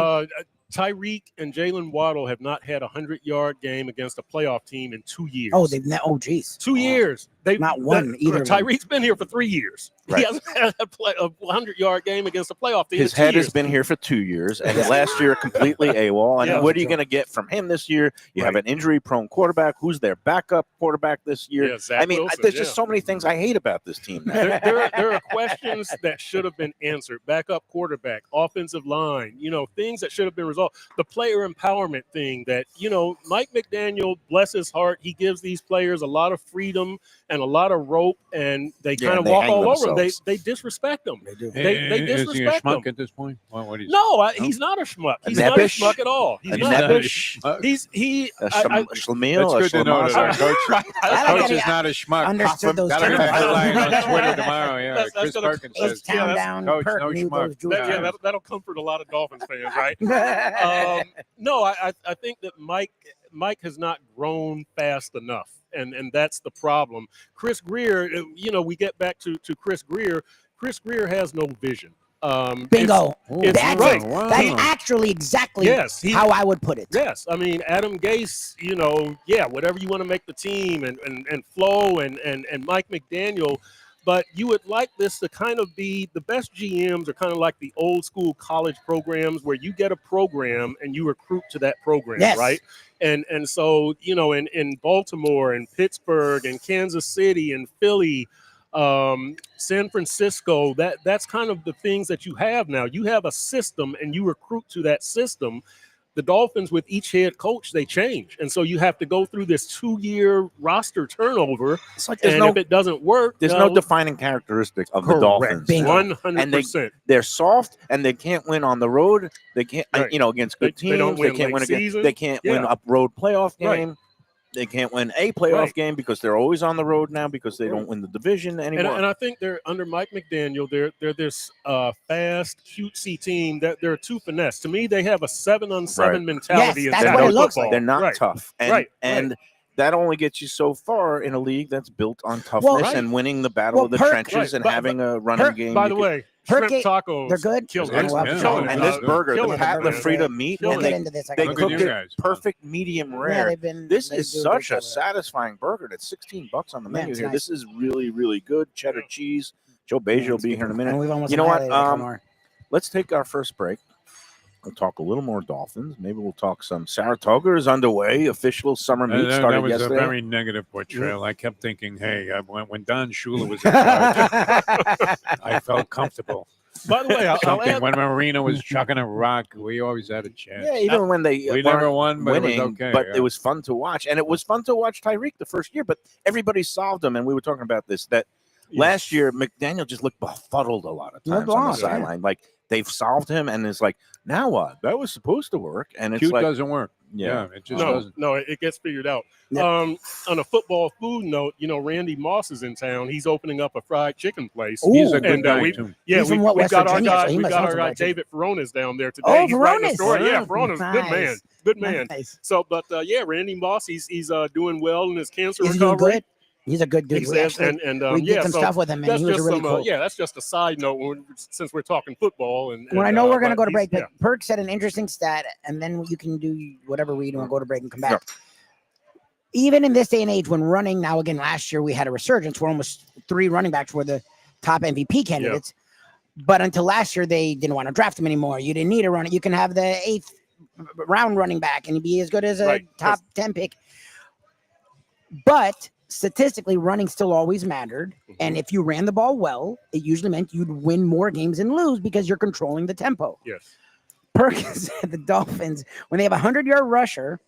Tyreek and Jalen Waddle have not had a 100-yard game against a playoff team in 2 years. Oh, they've oh geez. 2 years. They've Not one either of them. Tyreek's been here for 3 years. Right. He hasn't had a 100-yard game against a playoff team. His in 2 head years. has been here for 2 years, and last year completely AWOL. And Yeah. what are you going to get from him this year? You have an injury-prone quarterback. Who's their backup quarterback this year? Yeah, Zach I mean, Wilson, there's just so many things I hate about this team now. There are questions that should have been answered. Backup quarterback, offensive line, things that should have been resolved. The player empowerment thing that, Mike McDaniel, bless his heart, he gives these players a lot of freedom and a lot of rope, and they Yeah, kind and of they walk hang all over them. themselves. They disrespect them. They do. They Is he a disrespect schmuck them. at this point? What is No, he's not a schmuck. A He's not a nebbish? schmuck at all. He's A not. nebbish? He. A I- Schlemiel, That's a good to know that our Schlemazel. coach, I like coach that is not a schmuck. Understood those That'll terms. be a headline on Twitter tomorrow. Yeah, That's Chris gonna- Perkins that's- says, Town yeah, down Coach, Perk no knew schmuck. those Jewish terms. that'll comfort a lot of Dolphins fans, right? No, I think that Mike has not grown fast enough, and that's the problem. Chris Greer, we get back to Chris Greer. Chris Greer has no vision. Bingo. it's That's right. it. Wow. That's actually exactly Yes, how I would put it. Yes, I mean Adam Gase, whatever you want to make the team, and Flo and Mike McDaniel, but you would like this to kind of be the best GMs are kind of like the old school college programs where you get a program and you recruit to that program, Yes. right? And so in Baltimore and Pittsburgh and Kansas City and Philly, San Francisco, that's kind of the things that you have now. You have a system and you recruit to that system. The Dolphins, with each head coach, they change, and so you have to go through this 2-year roster turnover. It's like And if it doesn't work, there's no defining characteristic of the Correct. Dolphins. Bingo. 100%. They're soft and they can't win on the road. They can't, Right. Against good They don't teams. They win can't late win against. season. They can't win Yeah. a road playoff Right. game. They can't win a playoff Right. game because they're always on the road now because they don't win the division anymore. And I think they're under Mike McDaniel. They're this fast, cutesy team that they're too finesse. To me, they have a 7-on-7 Right. mentality. Yes, in that's tackle what it looks football. like. They're not Right. tough, and Right. and that only gets you so far in a league that's built on toughness Right. and winning the battle Well, of the Perk- trenches Right. and But- having a running Perk- game. By you the can- way, Perk- shrimp tacos. they're good? Killing Yeah, it. well, Yeah. Killing it. and this burger, the Killing it. pat, the Yeah. Frida meat, Killing We'll and get they, into this. I they gotta Look at go. you cooked it guys. perfect medium Yeah, rare. they've been. This they is do such good a job with that. satisfying burger. It's $16 on the Yeah, menu it's here. nice. This is really, really good. Cheddar cheese. Joe Beja will be here in a minute. And we've almost You know what? annihilated a couple more. Let's take our first break. We'll talk a little more Dolphins. Maybe we'll talk some Saratoga is underway. Official summer meet That started was yesterday. a very negative portrayal. I kept thinking, hey, when Don Shula was in charge, I felt comfortable. By the way, I'll Something add, when Marino was chucking a rock, we always had a chance. Yeah, even when they we weren't never won, but winning, it was okay. but yeah. it was fun to watch, and it was fun to watch Tyreek the first year. But everybody solved him, and we were talking about this. That last year, McDaniel just looked befuddled a lot of Looked times on the lost, yeah. sideline. Like they've solved him, and it's like, now what? That was supposed to work, and it's Cute like, doesn't work. yeah. Yeah, it just no, doesn't. no, it gets figured out. Yeah. On a football food note, Randy Moss is in town. He's opening up a fried chicken place. Ooh. He's a good And, guy, we- too. Yeah, He's from what, we West got our Virginia, so guy. he We must got know our some guy fried chicken. David Ferona's down there today. Oh, He's writing a Ferona's. story. Yeah, Oh, Ferona's good nice. man. Good man. Nice. So, but yeah, Randy Moss, he's doing well in his cancer Is he doing recovery. good? He's a good dude. He We says, actually- and we did yeah, some so stuff with him, and that's he was just really some, cool. yeah, that's just a side note since we're talking football. And Well, I know we're going to but go to break, he's- but Perk said an interesting stat, and then you can do whatever we do and go to break and come back. Yep. Even in this day and age, when running, now again, last year we had a resurgence where almost 3 running backs were the top MVP candidates. But until last year, they didn't want to draft him anymore. You didn't need a runner. You can have the 8th round running back and be as good as a Right. top 10 pick. But statistically, running still always mattered. And if you ran the ball well, it usually meant you'd win more games than lose because you're controlling the tempo. Yes. Perkins said the Dolphins, when they have a 100-yard rusher,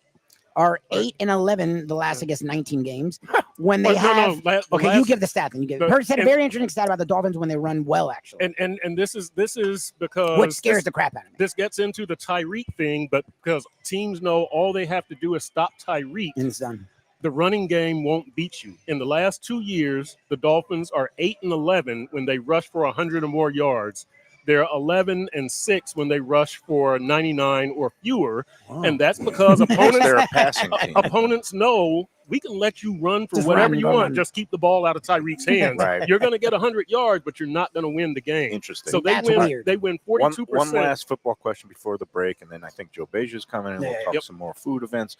are 8-11 the last, I guess, 19 games. When they have, okay, you give the stat, then you give. the- Perkins said a and- very interesting stat about the Dolphins when they run well, actually, And this is because which scares this, the crap out of me. this gets into the Tyreek thing, but because teams know all they have to do is stop Tyreek, And it's done. the running game won't beat you. In the last 2 years, the Dolphins are 8-11 when they rush for 100 or more yards. they're 11-6 when they rush for 99 or fewer, Wow. and that's because They're a passing team. opponents know we can let you run for Just whatever run, you go want. run. Just keep the ball out of Tyreek's hands. Right. You're going to get 100 yards, but you're not going to win the game. Interesting. So they That's win. weird. They win 42%. One last football question before the break, and then I think Joe Beja is coming, and we'll Yeah. talk Yep. some more food events.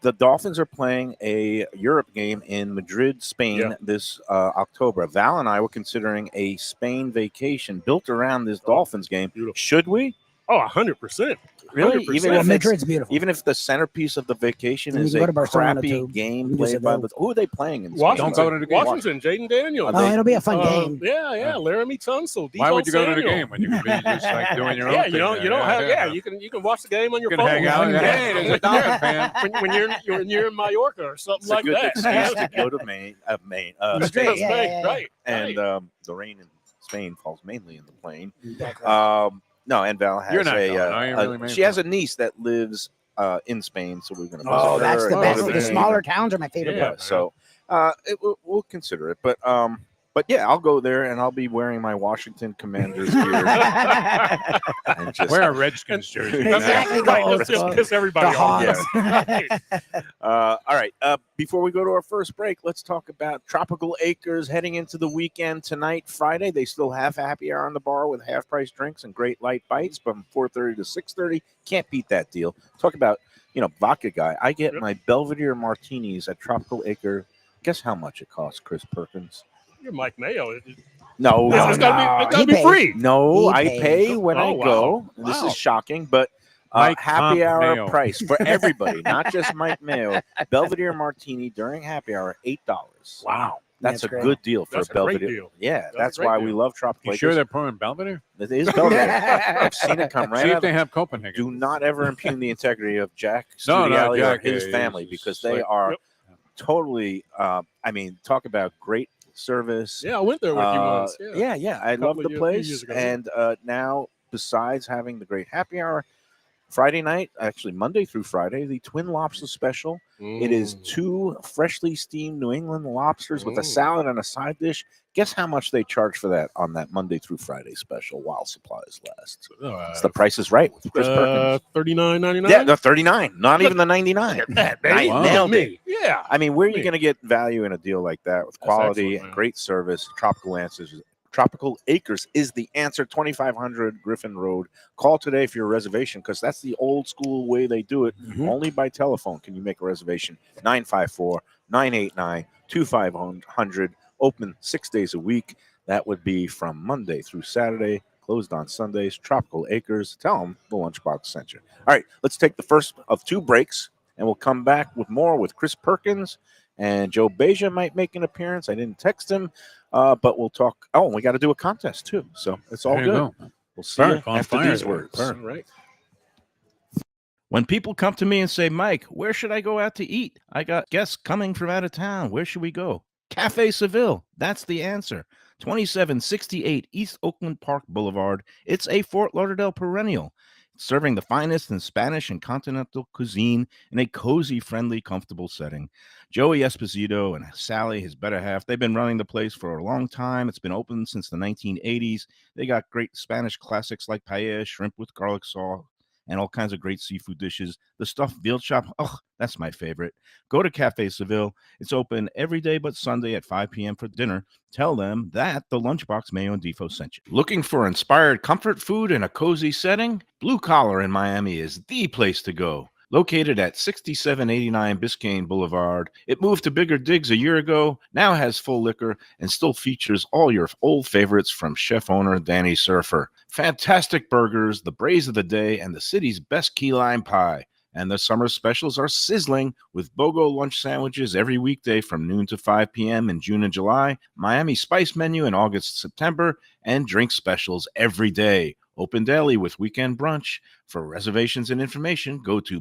The Dolphins are playing a Europe game in Madrid, Spain Yeah. this October. Val and I were considering a Spain vacation built around this Dolphins game. beautiful. Should we? Oh, 100%. Really? 100%. Even Well, if Madrid's beautiful. Even if the centerpiece of the vacation And you is can go a to Barcelona, crappy too. game You just played by said the who are they playing in Spain? Washington, Don't go to the game. Washington, Jaden Daniels. Are they- It'll be a fun game. Yeah, Laramie Tunsil. Why would you go to the Samuel. game when you can be just like doing your own Yeah, thing? you don't have. Yeah, you can watch the game on your You can phone. hang out. Yeah. Hey, there's a Dolphin fan. when you're in Mallorca or something It's a like good that. excuse to go to Spain. Madrid, Spain. yeah. Right. And the rain in Spain falls mainly in the plain. Exactly. No, and Val has You're not going, are you really, man? she has a niece that lives in Spain, so we're going to. Oh, that's the Oh, best. the The game. smaller towns are my favorite. Yeah. part. So we'll consider it, but yeah, I'll go there and I'll be wearing my Washington Commanders gear and just Wear a Redskins jersey. Exactly. Right, Go let's just old piss everybody the off. Hawks. all right. Before we go to our first break, let's talk about Tropical Acres heading into the weekend tonight, Friday. They still have happy hour on the bar with half-price drinks and great light bites from 4:30 to 6:30. Can't beat that deal. Talk about, vodka guy. I get Yep. my Belvedere martinis at Tropical Acre. Guess how much it costs, Chris Perkins? You're Mike Mayo. No, It's gotta He be pays. free. No, He I pays. pay when Oh, I wow. go. This Wow. is shocking, but Mike happy Pomp hour Mayo. price for everybody, not just Mike Mayo. Belvedere martini during happy hour, $8. Wow. That's That's a great. good deal for That's a a great Belvedere. deal. Yeah, a that's great why deal. we love Tropical You Acres. sure they're pouring Belvedere? It is Belvedere. I've seen it come right See out if of they the have Copenhagen. Do not ever impugn the integrity of Jack No, Studiali Jack, or his yeah, family, he's because just they like- are Yep. totally, talk about great service. Yeah, I went there with you once. Yeah. I love the few place. years ago, And now, besides having the great happy hour, Friday night, actually Monday through Friday, the Twin Lobster Special. It is 2 freshly steamed New England lobsters with a salad and a side dish. Guess how much they charge for that on that Monday through Friday special while supplies last? It's the Price is Right with Chris Perkins. $39.99. Yeah, the 39, not even the 99. Look at that, Nice, baby. Wow. nailed Look it. at me. Yeah. I mean, where are you Me. going to get value in a deal like that with That's quality excellent, and man. great service? Tropical Acres is the answer. 2500 Griffin Road. Call today for your reservation, because that's the old school way they do it. Mhm. Only by telephone can you make a reservation. 954-989-2500. Open 6 days a week. That would be from Monday through Saturday. Closed on Sundays. Tropical Acres. Tell them the Lunchbox sent you. All right, let's take the first of 2 breaks, and we'll come back with more with Chris Perkins. And Joe Beja might make an appearance. I didn't text him, but we'll talk. Oh, and we got to do a contest too. So it's all There you good. go. We'll see Perk you on after fire these there. words. All right. When people come to me and say, Mike, where should I go out to eat? I got guests coming from out of town. Where should we go? Cafe Seville. That's the answer. 2768 East Oakland Park Boulevard. It's a Fort Lauderdale perennial, serving the finest in Spanish and continental cuisine in a cozy, friendly, comfortable setting. Joey Esposito and Sally, his better half, they've been running the place for a long time. It's been open since the 1980s. They got great Spanish classics like paella, shrimp with garlic sauce, and all kinds of great seafood dishes. The stuffed veal chop, oh, that's my favorite. Go to Cafe Seville. It's open every day but Sunday at 5 p.m. for dinner. Tell them that the Lunchbox Mayo and Defo sent you. Looking for inspired comfort food in a cozy setting? Blue Collar in Miami is the place to go. Located at 6789 Biscayne Boulevard, it moved to bigger digs a year ago, now has full liquor, and still features all your old favorites from chef owner Danny Surfer. Fantastic burgers, the braise of the day, and the city's best key lime pie. And the summer specials are sizzling with BOGO lunch sandwiches every weekday from noon to 5 p.m. in June and July, Miami Spice menu in August, September, and drink specials every day. Open daily with weekend brunch. For reservations and information, go to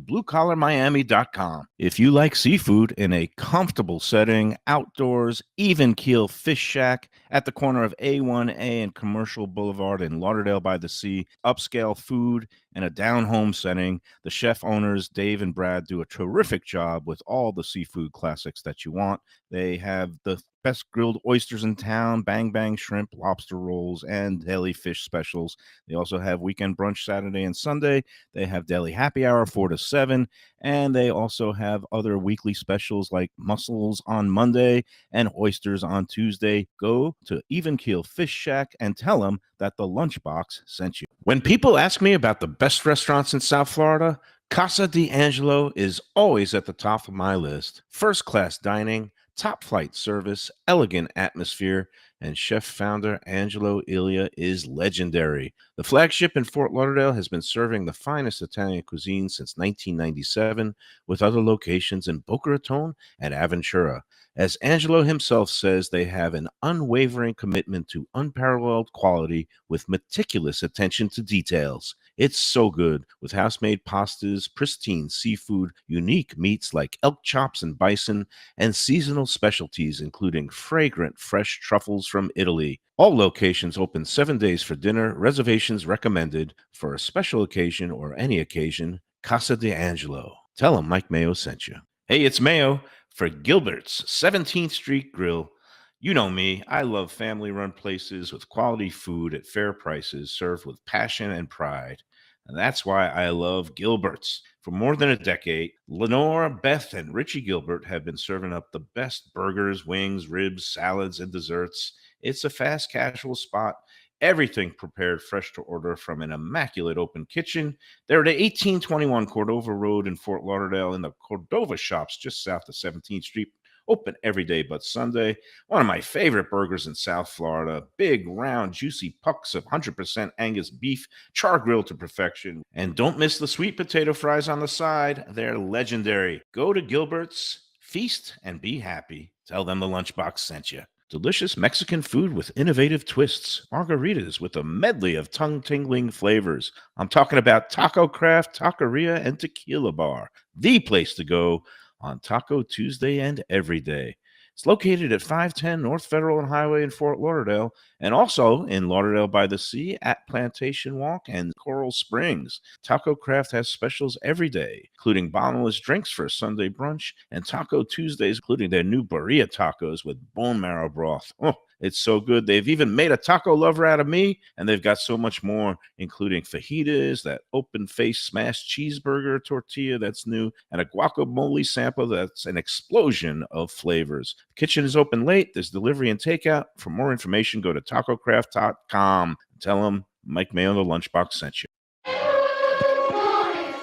bluecollarmiami.com. If you like seafood in a comfortable setting, outdoors, even keel fish shack at the corner of A1A and Commercial Boulevard in Lauderdale by the Sea, upscale food in a down-home setting, the chef owners, Dave and Brad, do a terrific job with all the seafood classics that you want. They have the best grilled oysters in town, bang bang shrimp, lobster rolls, and deli fish specials. They also have weekend brunch Saturday and Sunday. They have deli happy hour 4 to 7, and they also have other weekly specials like mussels on Monday and oysters on Tuesday. Go to Even Keel Fish Shack and tell them that the Lunchbox sent you. When people ask me about the best restaurants in South Florida, Casa D'Angelo is always at the top of my list. First-class dining, top-flight service, elegant atmosphere, and chef-founder Angelo Ilia is legendary. The flagship in Fort Lauderdale has been serving the finest Italian cuisine since 1997, with other locations in Boca Raton and Aventura. As Angelo himself says, they have an unwavering commitment to unparalleled quality with meticulous attention to details. It's so good, with house-made pastas, pristine seafood, unique meats like elk chops and bison, and seasonal specialties including fragrant fresh truffles from Italy. All locations open 7 days for dinner. Reservations recommended. For a special occasion or any occasion, Casa D'Angelo. Tell them Mike Mayo sent you. Hey, it's Mayo for Gilbert's 17th Street Grill. You know me, I love family-run places with quality food at fair prices served with passion and pride. And that's why I love Gilbert's. For more than a decade, Lenore, Beth, and Richie Gilbert have been serving up the best burgers, wings, ribs, salads, and desserts. It's a fast casual spot. Everything prepared fresh to order from an immaculate open kitchen. They're at 1821 Cordova Road in Fort Lauderdale in the Cordova Shops just south of 17th Street. Open every day but Sunday. One of my favorite burgers in South Florida. Big, round, juicy pucks of 100% Angus beef, char grilled to perfection. And don't miss the sweet potato fries on the side. They're legendary. Go to Gilbert's, feast, and be happy. Tell them the Lunchbox sent you. Delicious Mexican food with innovative twists. Margaritas with a medley of tongue-tingling flavors. I'm talking about Taco Craft, Taqueria, and Tequila Bar. The place to go on Taco Tuesday and every day. It's located at 510 North Federal and Highway in Fort Lauderdale, and also in Lauderdale by the Sea at Plantation Walk and Coral Springs. Taco Craft has specials every day, including bottomless drinks for a Sunday brunch, and Taco Tuesdays, including their new birria tacos with bone marrow broth. Oh, it's so good. They've even made a taco lover out of me, and they've got so much more, including fajitas, that open-faced smashed cheeseburger tortilla that's new, and a guacamole sample that's an explosion of flavors. The kitchen is open late. There's delivery and takeout. For more information, go to tacocraft.com. Tell them Mike Mayo, the Lunchbox, sent you.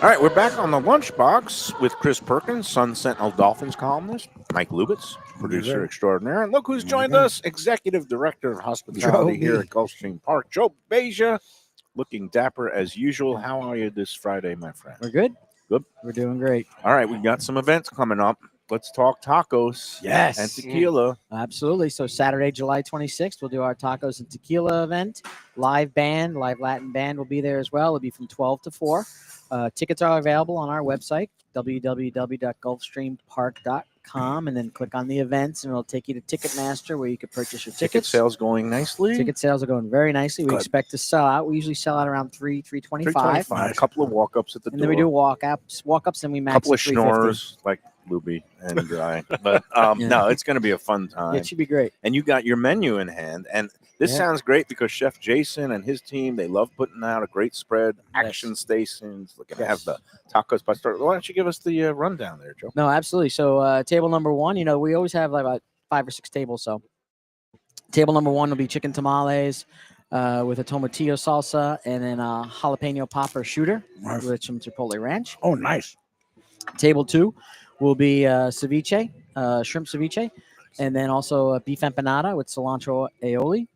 All right, we're back on the Lunchbox with Chris Perkins, Sun Sentinel Dolphins columnist, Mike Lubitz, producer extraordinaire, and look who's joined us, Executive Director of Hospitality here at Gulfstream Park, Joe Beja, looking dapper as usual. How are you this Friday, my friend? We're good. Good. We're doing great. All right, we got some events coming up. Let's talk tacos and tequila. Absolutely. So Saturday, July 26th, we'll do our tacos and tequila event. Live band, live Latin band will be there as well. It'll be from 12 to 4. Tickets are available on our website, www.gulfstreampark.com, and then click on the events, and it'll take you to Ticketmaster where you can purchase your Ticket tickets. sales going nicely. Ticket sales are going very nicely. We expect to sell out. We usually sell out around $325. A couple of walk-ups at the And door. then we do walk-ups, and we a max couple at of $350. schnorrs like Lubie and I. But no, it's going to be a fun time. It should be great. And you got your menu in hand. And this Yeah. sounds great because Chef Jason and his team, they love putting out a great spread. Action stations. Look at have the tacos pastor. Why don't you give us the rundown there, Joe? No, absolutely. So table number one, we always have like about 5 or 6 tables. So table number one will be chicken tamales with a tomatillo salsa and then a jalapeno popper shooter with some chipotle ranch. Oh, nice. Table two will be ceviche, shrimp ceviche, and then also a beef empanada with cilantro aioli.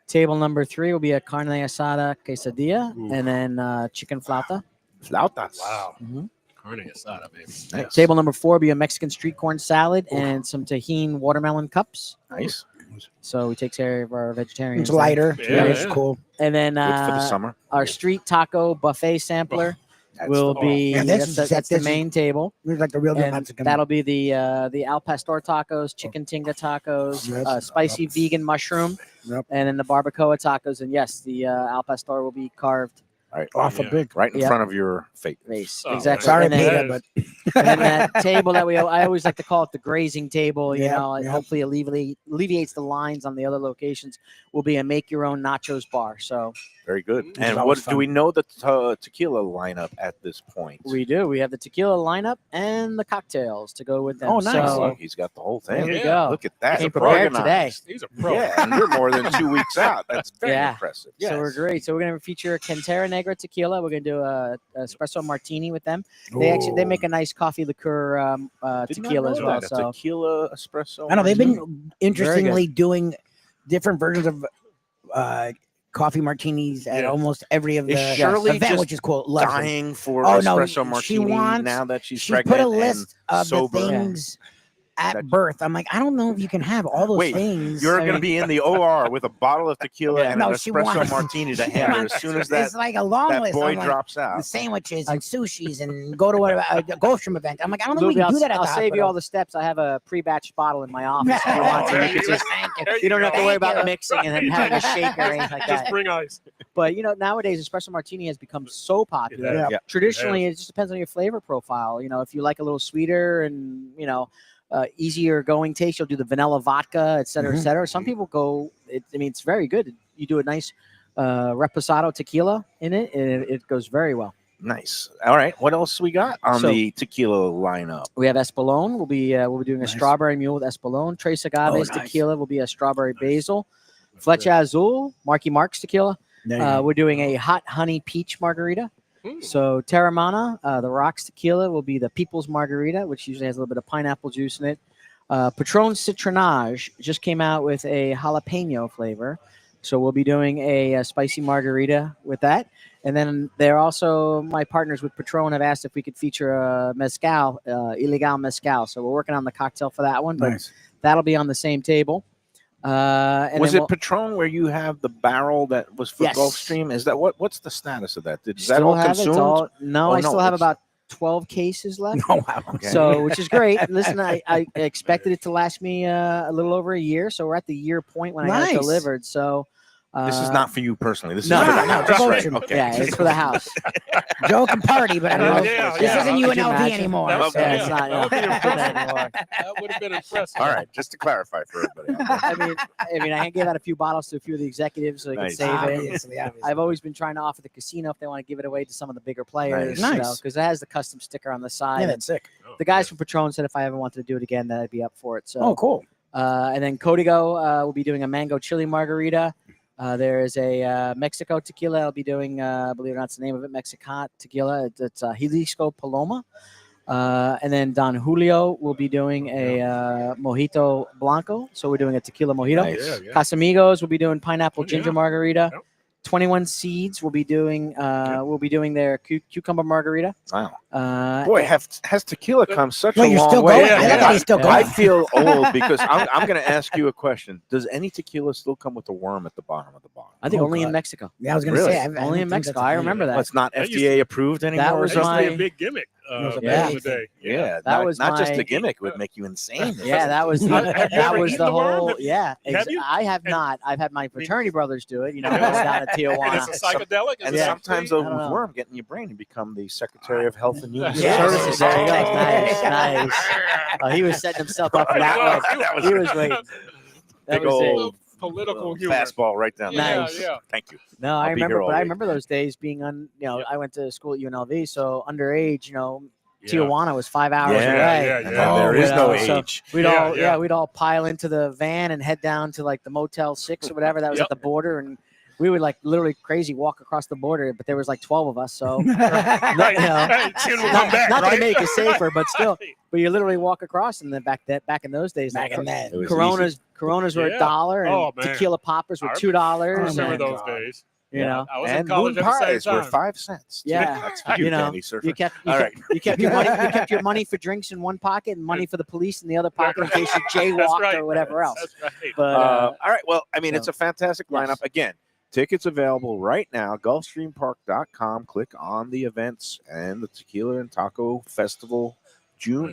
Table number three will be a carne asada quesadilla, and then chicken flauta. Flautas. Wow. Mhm. Carne asada, baby. Nice. Table number four will be a Mexican street corn salad and some tahine watermelon cups. Nice. So we take care of our vegetarians. It's there. lighter. Yeah, It's yeah. cool. And then Good for the summer. our street taco buffet sampler That's will the- be Yeah, that's the main table. It's like the real deal And Mexican. that'll be the al pastor tacos, chicken tinga tacos, Yes. spicy vegan mushroom, Yep. and then the barbacoa tacos. And yes, the al pastor will be carved All right. Off a Yeah. big. Right in Yeah. front of your face. face. Oh, Exactly. Sorry, And then, Peter, but And then that table that I always like to call it the grazing table, you Yep, know, and yep. hopefully alleviates the lines on the other locations, will be a make your own nachos bar. So Very good. is And always what do we fun. know the tequila lineup at this point? we do. We have the tequila lineup and the cocktails to go with them. Oh, nice. So Look, he's got the whole thing. there we Yeah. go. Look at that. Came prepared today. Organized. He's a pro. Yeah, and you're more than 2 weeks out. That's very Yeah. impressive. So we're Yes. great. So we're going to feature Cantera Negra tequila. We're going to do a espresso martini with them. They make a nice coffee liqueur Did not tequila know as well. that. A So tequila espresso. I know they've martini. been interestingly doing different versions of coffee martinis at Yeah. almost every of Is the Shirley event, just which is cool. Lovely. dying for Oh, no, espresso she martini wants- now that she's She pregnant put a and list of the sober. things at That- birth. I'm like, I don't know if you can have all those Wait, things. You're I going to mean- be in the OR with a bottle of tequila Yeah. and No, an she espresso wants- martini to she hand her wants- as soon as that, it's like a long that list. boy I'm like, drops the out. sandwiches and sushis and go to a Gulfstream event. I'm like, I don't know if Lubie, we can do that at I'll the save you hospital. all the steps. I have a pre-batched bottle in my office. If you want to, there you, you could go. just, There you don't have to worry Thank about you. mixing and then having a shake or anything like Just that. bring ice. But you know, nowadays espresso martini has become so popular. Yeah. Yeah. Traditionally, it just depends on your flavor profile. You know, if you like a little sweeter and easier going taste, you'll do the vanilla vodka, et cetera, et Mhm. cetera. Some people go. It's very good. You do a nice reposado tequila in it, and it goes very well. Nice. All right. What else we got on So- the tequila lineup? We have Espolón. We'll be doing a Nice. strawberry mule with Espolón. Tres Agaves Oh, nice. tequila will be a strawberry basil. Flecha Azul, Marky Mark's tequila. There you go. We're doing a hot honey peach margarita. So Terramana, the Rocks tequila will be the People's Margarita, which usually has a little bit of pineapple juice in it. Patron Citronage just came out with a jalapeno flavor. So we'll be doing a spicy margarita with that. And then they're also, my partners with Patron have asked if we could feature a mezcal, illegal mezcal. So we're working on the cocktail for that one, but Nice. that'll be on the same table. And Was then it we'll- Patron where you have the barrel that was for Yes. Gulfstream? Is that what's the status of that? Is that still all have it? It's consumed? all- no, Oh, I no, still have it's- about 12 cases left. Oh, wow. Okay. So, which is great. Listen, I expected it to last me a little over a year. So we're at the year point when I got it Nice. delivered. So This is not for you personally. This no, is for no, the no, house, just right? Gulfstream. Okay. Yeah, it's for the house. Joe can party, but I don't know. Yeah, This yeah. isn't Could you UNLV imagine? anymore. That was- so- Yeah, it's not. That would be Yeah, impressive. anymore. That would have been impressive. All right, just to clarify for everybody. out there. I mean, I gave out a few bottles to a few of the executives so they Nice. could save it. Obviously. I've always been trying to offer the casino if they want to give it away to some of the bigger players, Nice. Nice. because it has the custom sticker on the side. Yeah, And that's sick. the guys from Patron said if I ever wanted to do it again, that I'd be up for it. So, Oh, cool. and then Código will be doing a mango chili margarita. There is a Mexico tequila. I'll be doing, believe it or not, it's the name of it, Mexican tequila. It's Jalisco Paloma. And then Don Julio will be doing a Mojito Blanco. So we're doing a tequila mojito. Nice. Yeah, yeah. Casamigos will be doing pineapple Oh, ginger yeah. margarita. Yep. 21 Seeds will be doing their cucumber margarita. Wow. Uh, Boy, has tequila come such Wait, a you're long still way? going? I I look thought he's still going. I feel old because I'm going to ask you a question. Does any tequila still come with a worm at the bottom of the bottle? I think Oh, only in God. Mexico. Yeah, I was going to Really? say. I Only don't in think Mexico. that's a I thing. remember that. Well, it's not That used FDA approved anymore. That or was That used to something? be a big gimmick was a back in big the day. Yeah, That was not just my- the gimmick. It would make you insane. Yeah, that was Have you that ever was eaten the the worm? whole. Yeah, Have you? I have And- not. I've had my fraternity brothers do it. You know, Yeah. it's down at And Tijuana. it's a psychedelic. And It's sometimes actually- I don't with know. worm getting your brain, you become the Secretary of Health and Human Yeah. Services. There you go. Oh. Nice, nice. Oh, he was setting himself up for that one. That was He was waiting. That big was it. old political humor. fastball right down there. Nice. Yeah. Thank you. No, I'll I be here remember, all but I week. remember those days being on. You know, I went to school at UNLV, so underage. You know, Yeah. Tijuana was 5 hours Yeah, away. yeah, And yeah. then there You is no know, so age. We'd Yeah, all yeah. we'd all pile into the van and head down to like the Motel 6 or whatever that was Yep. at the border, and we would like literally crazy walk across the border, but there was like 12 of us, so Right. you know, Hey, kid will come back, not right? to make it safer, but still, but you literally walk across, and then back in those days, Back like, in that. It was Coronas were Yeah. $1, and Oh, man. tequila poppers were I $2. I remember man. those and, days. you know, I was in And college moon at the same pies were time. 5 cents. Yeah. That's for you, You know, Danny Surfer. you kept All right. you kept your money for drinks in one pocket and money for the police in the other pocket in case you That's jaywalked right. or whatever else. That's right. But All right. Well, I mean, so- it's a fantastic lineup. Yes. Again, tickets available right now. Gulfstreampark.com. Click on the events and the Tequila and Taco Festival. July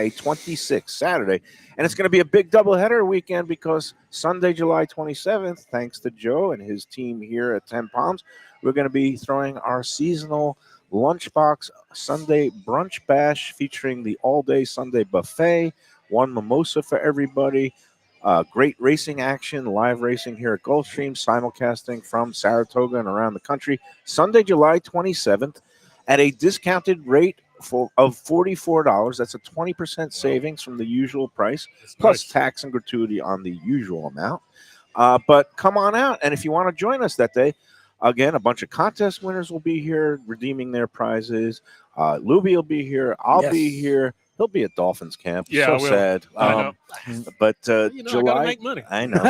26th, Saturday. And it's going to be a big doubleheader weekend because Sunday, July 27th, thanks to Joe and his team here at 10 Palms, we're going to be throwing our seasonal Lunchbox Sunday Brunch Bash featuring the all-day Sunday buffet, one mimosa for everybody. Great racing action, live racing here at Gulfstream, simulcasting from Saratoga and around the country. Sunday, July 27th, at a discounted rate of $44. That's a 20% savings from the usual price, plus tax and gratuity on the usual amount. But come on out, and if you want to join us that day, again, a bunch of contest winners will be here redeeming their prizes. Lubie will be here. I'll be here. He'll be at Dolphins camp. Yeah, so I will. sad. I know. But I July, gotta make money. I know.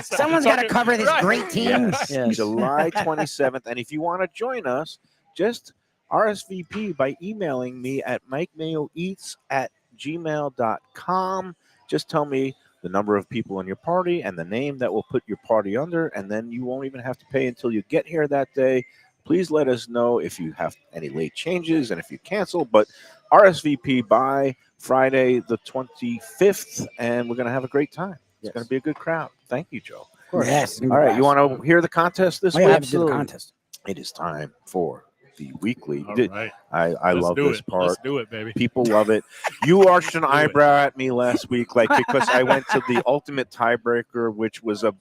Someone's got to cover this great team. Yes. July 27th. And if you want to join us, just RSVP by emailing me at mikemayoeats@gmail.com. Just tell me the number of people in your party and the name that will put your party under, and then you won't even have to pay until you get here that day. Please let us know if you have any late changes and if you cancel, but RSVP by Friday the 25th, and we're going to have a great time. It's going to be a good crowd. Thank you, Joe. Yes. All right, you want to hear the contest this I week? have to do the contest. It is time for the weekly. All right. I Let's love do this it. part. Let's do it, baby. People love it. You arched an Do it. eyebrow at me last week, like because I went to the ultimate tiebreaker, which was a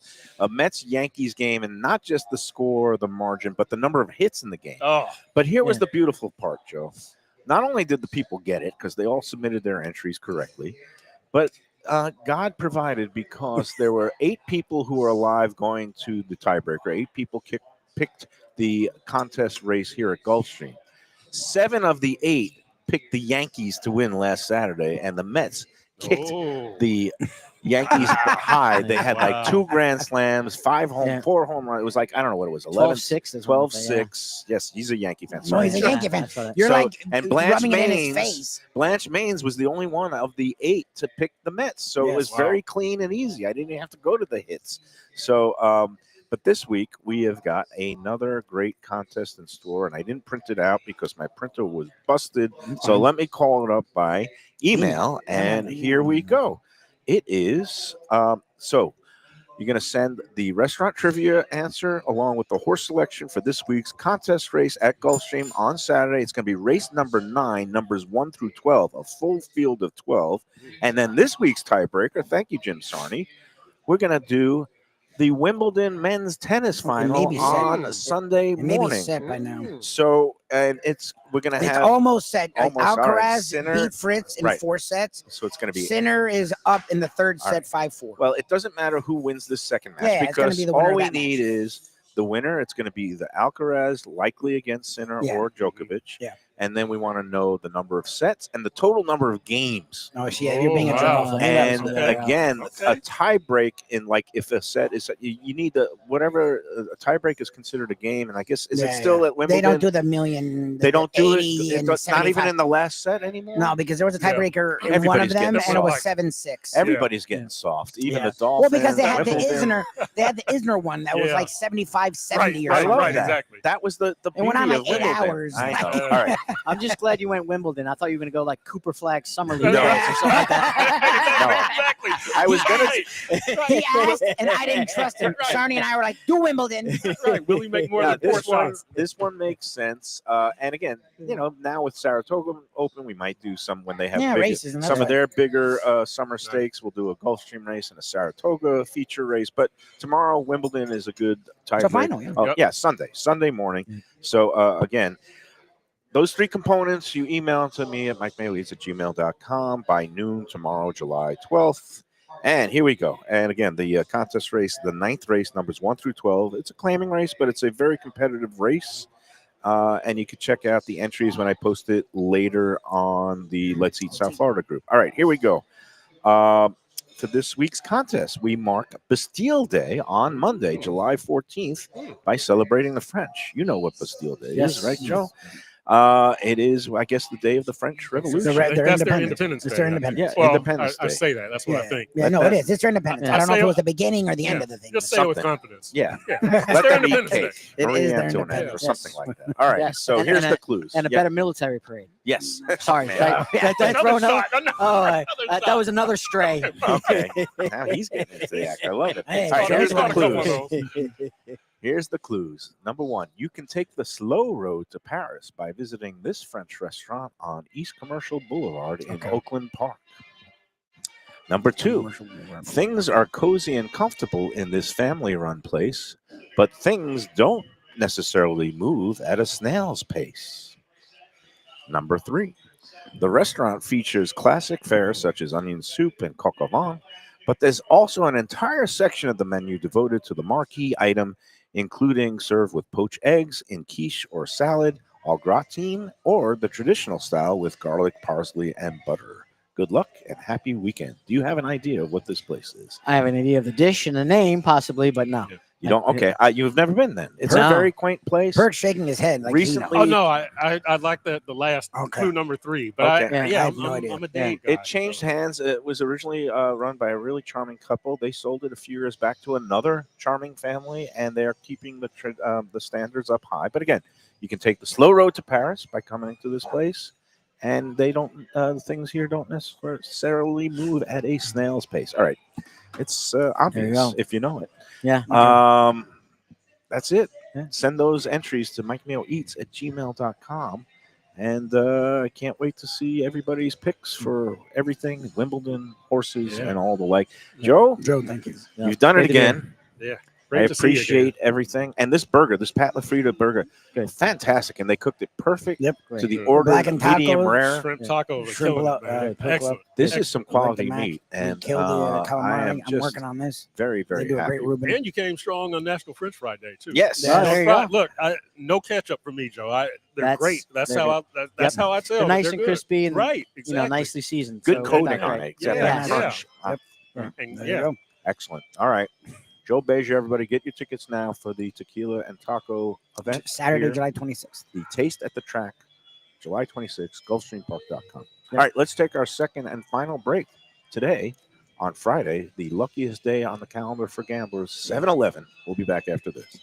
Mets-Yankees game, and not just the score or the margin, but the number of hits in the game. Oh, But here was the beautiful part, Joe. Not only did the people get it, because they all submitted their entries correctly, but God provided, because there were 8 people who were alive going to the tiebreaker. 8 people picked the contest race here at Gulfstream. 7 of the 8 picked the Yankees to win last Saturday, and the Mets kicked the Yankees high. They had like 2 grand slams, 4 home runs. It was like, I don't know what it was, 11, 12-6. 12-6. Yes, he's a Yankee fan. No, Sorry. he's a Yankee fan. So- You're So- like and Blanche rubbing it in his Maines- face. Blanche Maines was the only one of the 8 to pick the Mets. So it Yes. was very clean and easy. I didn't even have to go to the hits. So, but this week we have got another great contest in store, and I didn't print it out because my printer was busted. So let me call it up by email, and here we go. It is, so you're going to send the restaurant trivia answer along with the horse selection for this week's contest race at Gulfstream on Saturday. It's going to be race number 9, numbers 1 through 12, a full field of 12. And then this week's tiebreaker, thank you, Jim Sarney, we're going to do the Wimbledon men's tennis final maybe set. on Sunday It may be morning. set by now. So, and we're going to It's have, almost set. Like almost, all right, Alcaraz Sinner- beat Fritz in right. 4 sets. so it's going to be Sinner is up in the third All set, 5-4. Well, it doesn't matter who wins this second match, Yeah, it's gonna because be the winner all of we that need match. is the winner. It's going to be either Alcaraz, likely against Sinner, Yeah. or Djokovic. Yeah. And then we want to know the number of sets and the total number of games. Oh, you're being a jerk. wow. And Okay. again, a tie break in, like, if a set is, you need the whatever a tie break is considered a game. And I guess is it still at Wimbledon? They don't do the million. They don't do 80 it. and It's not even 75. in the last set anymore. No, because there was a Yeah. tiebreaker in one of Everybody's them, getting and it was soft. 7-6. Everybody's getting soft. Even Yeah. the Dolphins. Well, because they had the Wimbledon. Isner, they had the Isner one that was Yeah. like 75-70 or Right, something. right, that. exactly. That was the It went on beauty like of 8 Wimbledon. hours. I know. Yeah. All right. I'm just glad you went Wimbledon. I thought you were going to go like Cooper Flag Summer League No. days or something like that. exactly. I was gonna. He asked, and I didn't trust him. Right. Sarney and I were like, "Do Wimbledon." Right. Will he make more Yeah, than 4 this one, shots? this one makes sense. And again, now with Saratoga Open, we might do some when they have Yeah, bigger- races, and that's some of right. their bigger summer stakes. We'll do a Gulfstream race and a Saratoga feature race. But tomorrow, Wimbledon is a good tie. It's a final, yeah. Oh, Yep. yeah, Sunday morning. So again, those 3 components, you email to me at mikemayoeats@gmail.com by noon tomorrow, July 12th. And here we go. And again, the contest race, the 9th race, numbers 1 through 12. It's a claiming race, but it's a very competitive race. And you can check out the entries when I post it later on the Let's Eat South Florida group. All right, here we go. For this week's contest, we mark Bastille Day on Monday, July 14th, by celebrating the French. You know what Bastille Day is, right, Joe? It is, I guess, the day of the French Revolution. Their I think that's their independence. Independence It's Day. their I think. independence. Yeah, Well, Independence I Day. say that. That's what I think. Yeah, no, it is. It's their independence. Yeah. I don't know if Say it it- was the beginning or the end Yeah. of the thing. Just say it with Something. confidence. Yeah. Yeah. Let It's their them eat Independence Day. cake. It Marie is their Antoinette or independence. something like that. All right, Yes. so And- here's and the clues. And a Yeah. better military parade. Yes. Sorry. Man. Did I throw Another another? shot. Oh, Another that shot. was another stray. Okay. Now he's getting into the act. I love it. Hey, All right, sure, here's it's the got a couple clues. of Here's the clues. Number 1, you can take the slow road to Paris by visiting this French restaurant on East Commercial Boulevard in Oakland Park. Number 2, things are cozy and comfortable in this family-run place, but things don't necessarily move at a snail's pace. Number 3, the restaurant features classic fare such as onion soup and coq au vin, but there's also an entire section of the menu devoted to the marquee item, including served with poached eggs in quiche or salad, au gratin, or the traditional style with garlic, parsley, and butter. Good luck and happy weekend. Do you have an idea of what this place is? I have an idea of the dish and the name, possibly, but no. You don't? Okay. You've never been then. It's No. a very quaint place. Perk's shaking his head. Like Recently- Oh no, I like the last Okay. clue number 3, but Okay. I have no idea. I'm a Dave It guy, changed so. hands. It was originally run by a really charming couple. They sold it a few years back to another charming family, and they're keeping the standards up high. But again, you can take the slow road to Paris by coming to this place, and they don't. The things here don't necessarily move at a snail's pace. All right, it's obvious go. if you know it. Yeah. That's it. Yeah. Send those entries to MikeMayoEats@gmail.com. And I can't wait to see everybody's picks for everything, Wimbledon, horses, Yeah. and all the like. Joe, Joe, thank you. Yeah. you've done it Great to be here. again. Yeah. I Great to see you again. appreciate everything. And this burger, this Pat LaFrida burger, Good. fantastic. And they cooked it perfect Yep. to the Great. order, Black and medium tacos. rare. Shrimp tacos are Shrimp killing lo- it, man. pork Excellent. This is some Like quality the mac. meat. We And killed the I calamari. am I'm just working on this. very, They very do a happy. great Reuben. And you came strong on National French Fry Day too. Yes. Yeah, there you go. Look, no ketchup for me, Joe. They're That's- great. That's they're how that's how I tell. They're nice They're and good. crispy and Right. Exactly. nicely seasoned. Good so coating that's on great. it. It's got Yeah, that yeah. crunch. And There you yeah, go. Excellent. All right. Joe Beja, everybody, get your tickets now for the tequila and taco event. Saturday, here. July 26th. The Taste at the Track, July 26th, Gulfstreampark.com. All right, let's take our second and final break today on Friday, the luckiest day on the calendar for gamblers, 7-Eleven. We'll be back after this.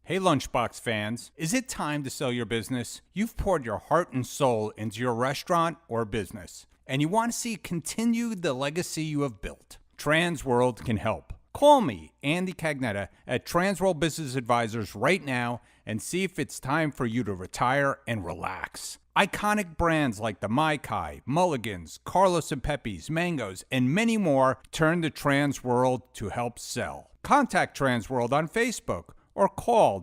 Hey Lunchbox fans, is it time to sell your business? You've poured your heart and soul into your restaurant or business, and you want to see continue the legacy you have built. Transworld can help. Call me, Andy Cagnetta, at Transworld Business Advisors right now and see if it's time for you to retire and relax. Iconic brands like the Mai Kai, Mulligans, Carlos and Pepe's, Mangoes, and many more turn to Transworld to help sell. Contact Transworld on Facebook or call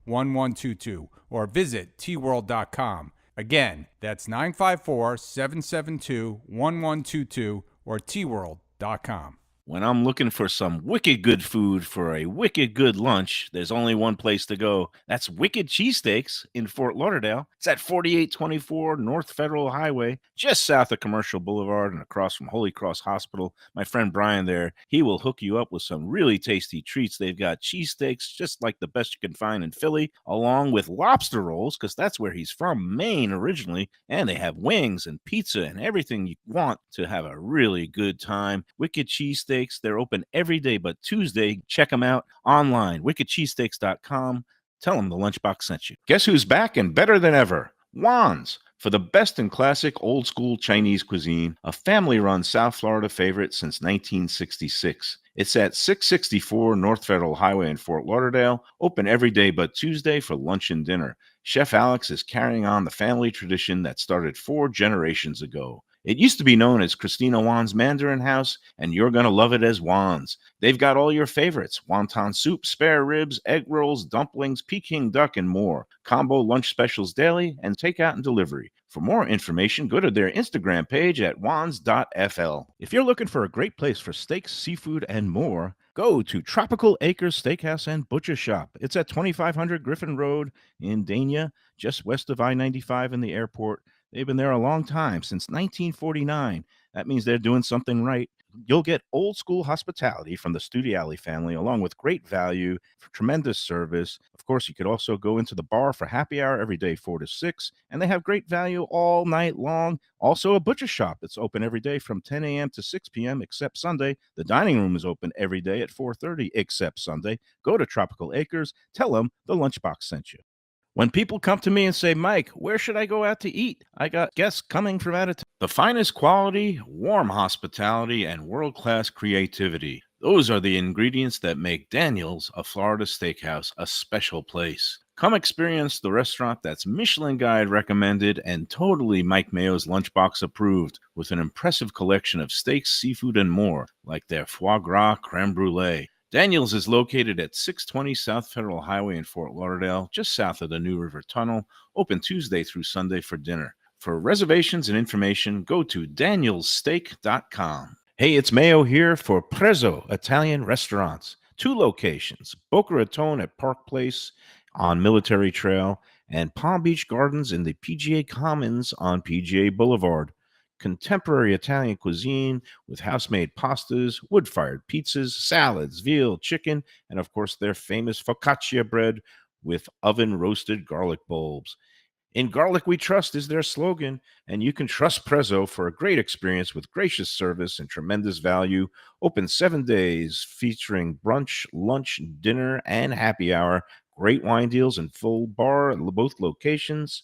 954-772-1122 or visit tworld.com. Again, that's 954-772-1122 or tworld.com. When I'm looking for some wicked good food for a wicked good lunch, there's only one place to go. That's Wicked Cheesesteaks in Fort Lauderdale. It's at 4824 North Federal Highway, just south of Commercial Boulevard and across from Holy Cross Hospital. My friend Brian there, he will hook you up with some really tasty treats. They've got cheesesteaks just like the best you can find in Philly, along with lobster rolls, because that's where he's from, Maine originally. And they have wings and pizza and everything you want to have a really good time. Wicked Cheesesteaks. They're open every day but Tuesday. Check them out online, wickedcheesesteaks.com. Tell them the Lunchbox sent you. Guess who's back and better than ever? Juan's. For the best in classic old school Chinese cuisine, a family-run South Florida favorite since 1966. It's at 664 North Federal Highway in Fort Lauderdale, open every day but Tuesday for lunch and dinner. Chef Alex is carrying on the family tradition that started 4 generations ago. It used to be known as Christina Juan's Mandarin House, and you're going to love it as Juan's. They've got all your favorites: wonton soup, spare ribs, egg rolls, dumplings, Peking duck, and more. Combo lunch specials daily and takeout and delivery. For more information, go to their Instagram page at wans.fl. If you're looking for a great place for steaks, seafood, and more, go to Tropical Acres Steakhouse and Butcher Shop. It's at 2500 Griffin Road in Dania, just west of I-95 in the airport. They've been there a long time, since 1949. That means they're doing something right. You'll get old school hospitality from the Studiali family, along with great value, for tremendous service. Of course, you could also go into the bar for happy hour every day, 4 to 6, and they have great value all night long. Also, a butcher shop that's open every day from 10 a.m. to 6 p.m. except Sunday. The dining room is open every day at 4:30 except Sunday. Go to Tropical Acres. Tell them the Lunchbox sent you. When people come to me and say, Mike, where should I go out to eat? I got guests coming from out of town. The finest quality, warm hospitality, and world-class creativity. Those are the ingredients that make Daniel's, a Florida steakhouse, a special place. Come experience the restaurant that's Michelin Guide recommended and totally Mike Mayo's Lunchbox approved, with an impressive collection of steaks, seafood, and more, like their foie gras creme brulee. Daniel's is located at 620 South Federal Highway in Fort Lauderdale, just south of the New River Tunnel, open Tuesday through Sunday for dinner. For reservations and information, go to danielssteak.com. Hey, it's Mayo here for Prezzo Italian Restaurants. 2 locations, Boca Raton at Park Place on Military Trail and Palm Beach Gardens in the PGA Commons on PGA Boulevard. Contemporary Italian cuisine with house-made pastas, wood-fired pizzas, salads, veal, chicken, and of course their famous focaccia bread with oven-roasted garlic bulbs. In Garlic We Trust is their slogan, and you can trust Prezzo for a great experience with gracious service and tremendous value. Open 7 days, featuring brunch, lunch, dinner, and happy hour. Great wine deals and full bar at both locations.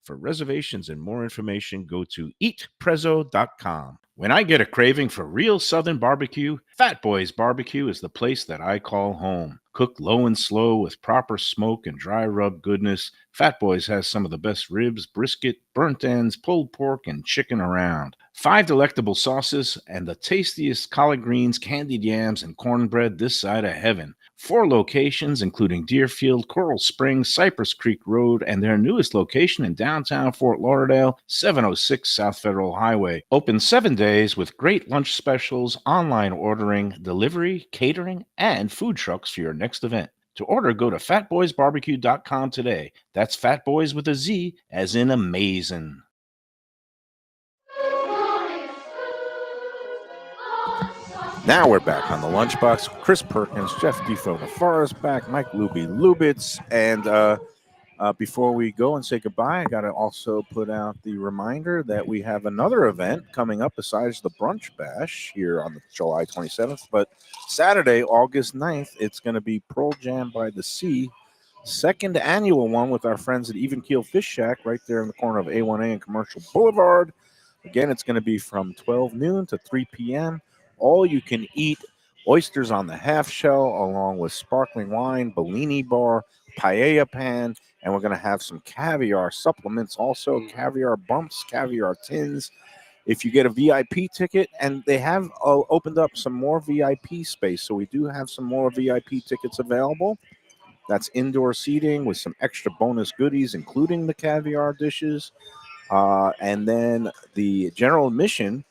For reservations and more information, go to eatprezzo.com. When I get a craving for real Southern barbecue, Fat Boys Barbecue is the place that I call home. Cooked low and slow with proper smoke and dry rub goodness, Fat Boys has some of the best ribs, brisket, burnt ends, pulled pork, and chicken around. 5 delectable sauces and the tastiest collard greens, candied yams, and cornbread this side of heaven. 4 locations, including Deerfield, Coral Springs, Cypress Creek Road, and their newest location in downtown Fort Lauderdale, 706 South Federal Highway. Open 7 days with great lunch specials, online ordering, delivery, catering, and food trucks for your next event. To order, go to fatboysbarbecue.com today. That's Fat Boys with a Z, as in amazing. Now we're back on the Lunchbox. Chris Perkins, Jeff Defo, the Forest back, Mike Lubie, Lubitz, and before we go and say goodbye, I got to also put out the reminder that we have another event coming up besides the Brunch Bash here on July 27th. But Saturday, August 9th, it's going to be Pearl Jam by the Sea, second annual one with our friends at Even Keel Fish Shack right there in the corner of A1A and Commercial Boulevard. Again, it's going to be from 12 noon to 3 p.m. All you can eat, oysters on the half shell, along with sparkling wine, Bellini bar, paella pan, and we're going to have some caviar supplements, also caviar bumps, caviar tins. If you get a VIP ticket, and they have opened up some more VIP space, so we do have some more VIP tickets available. That's indoor seating with some extra bonus goodies, including the caviar dishes. And then the general admission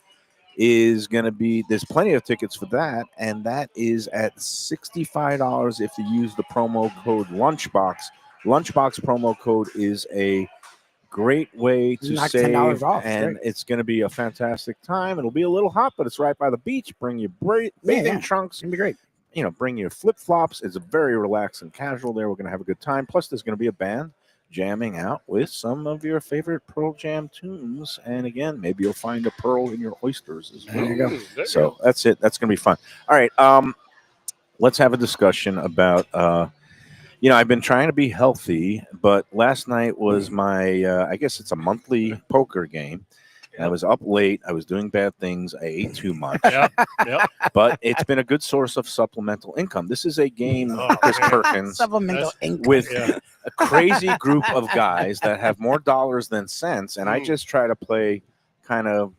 is going to be, there's plenty of tickets for that, and that is at $65 if you use the promo code Lunchbox. Lunchbox promo code is a great way to Knock save, $10 off, and great. it's going to be a fantastic time. It'll be a little hot, but it's right by the beach. Bring your bathing trunks. It's going to be great. You know, bring your flip-flops. It's a very relaxed and casual there. We're going to have a good time. Plus, there's going to be a band jamming out with some of your favorite Pearl Jam tunes. And again, maybe you'll find a pearl in your oysters as well. There you go. So that's it. That's going to be fun. All right. Let's have a discussion about, I've been trying to be healthy, but last night was my, I guess it's a monthly poker game. I was up late. I was doing bad things. I ate too much. Yep. But it's been a good source of supplemental income. This is a game, Chris Perkins, Supplemental income. with a crazy group of guys that have more dollars than cents. And I just try to play kind of,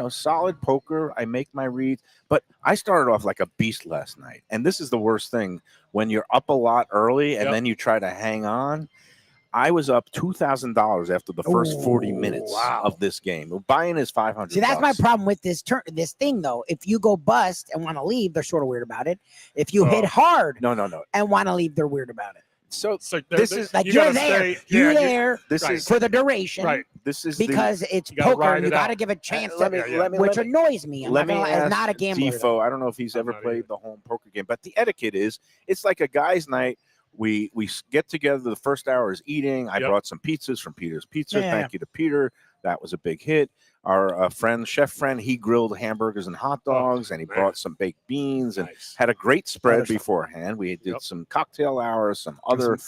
solid poker. I make my reads. But I started off like a beast last night. And this is the worst thing. When you're up a lot early and then you try to hang on. I was up $2,000 after the first 40 minutes of this game. Buy-in is $500. See, that's my problem with this this thing, though. If you go bust and want to leave, they're sort of weird about it. If you hit hard and want to leave, they're weird about it. So this is like you're there. You're there for the duration. Right. This is because it's poker. You got to give a chance. Which annoys me. Let me ask not a gambler. Defo, I don't know if he's ever played the home poker game, but the etiquette is it's like a guy's night. We get together. The first hour is eating. I brought some pizzas from Peter's Pizza. Thank you to Peter. That was a big hit. Our chef friend, he grilled hamburgers and hot dogs, and he brought some baked beans and had a great spread beforehand. We did some cocktail hours, some other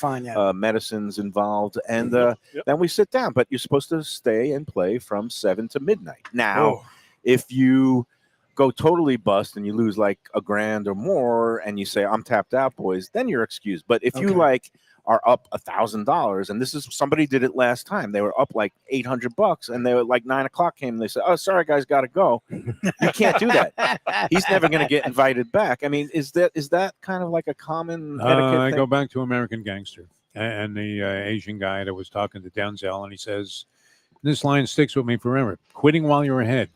medicines involved, and then we sit down. But you're supposed to stay and play from 7 to midnight. Now, if you go totally bust and you lose like $1,000 or more, and you say I'm tapped out, boys, then you're excused. But if you like are up $1,000, and this is somebody did it last time, they were up like $800, and they were like 9 o'clock came, and they said, "Oh, sorry guys, got to go." You can't do that. He's never going to get invited back. I mean, is that kind of like a common etiquette I thing? go back to American Gangster and the Asian guy that was talking to Denzel, and he says, "This line sticks with me forever. Quitting while you're ahead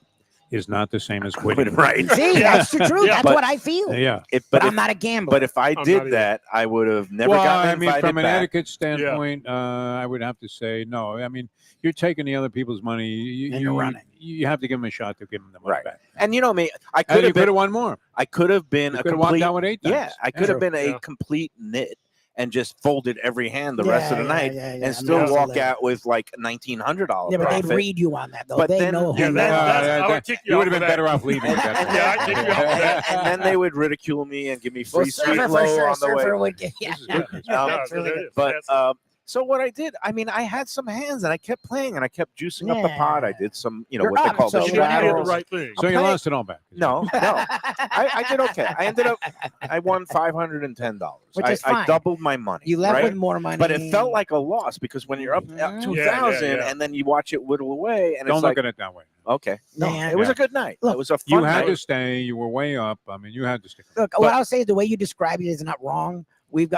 is not the same as quitting." Right. See, that's the truth. That's But- what I feel. Yeah. But I'm not a gambler. But if I I'm did not either. that, I would have never Well, gotten I mean, invited from an back. etiquette standpoint, I would have to say no. I mean, you're taking the other people's money. And you're running. You have to give them a shot to give them the money Right. back. And you know me, I And could you have could been have won more. I could have been You a could have walked complete out with 8 times. Yeah, I could have been a Yeah. complete nit and just folded every hand the rest of the night yeah, and still I'm walk also out with like $1,900 Yeah, but they'd profit. read you on that though. But they then- know. Yeah, who that- you are. that's- I would kick you would have off been of better that. off leaving. At that point. Yeah, I'd kick you off of that. and then they would ridicule me and give me free Well, sweet surfer low for sure. on the way. Surfer would get, yeah. This is good. That's really it good. is. But That's- so what I did, I mean, I had some hands and I kept playing and I kept juicing up the pot. I did some, You're what they up, call so the you did the straddles. right thing. So you playing- lost it all back. No. I did okay. I ended up, I won $510. Which is I fine. doubled my money. You left right? with more money. But it felt like a loss because when you're up Mhm. 2,000 Yeah. and then you watch it whittle away and Don't it's look like, at it that way. okay. No, Man. it was Yeah. a good night. Look, it was a You fun had night. to stay. You were way up. I mean, you had to stick. Look, what I'll say is the way you describe it is not wrong. We've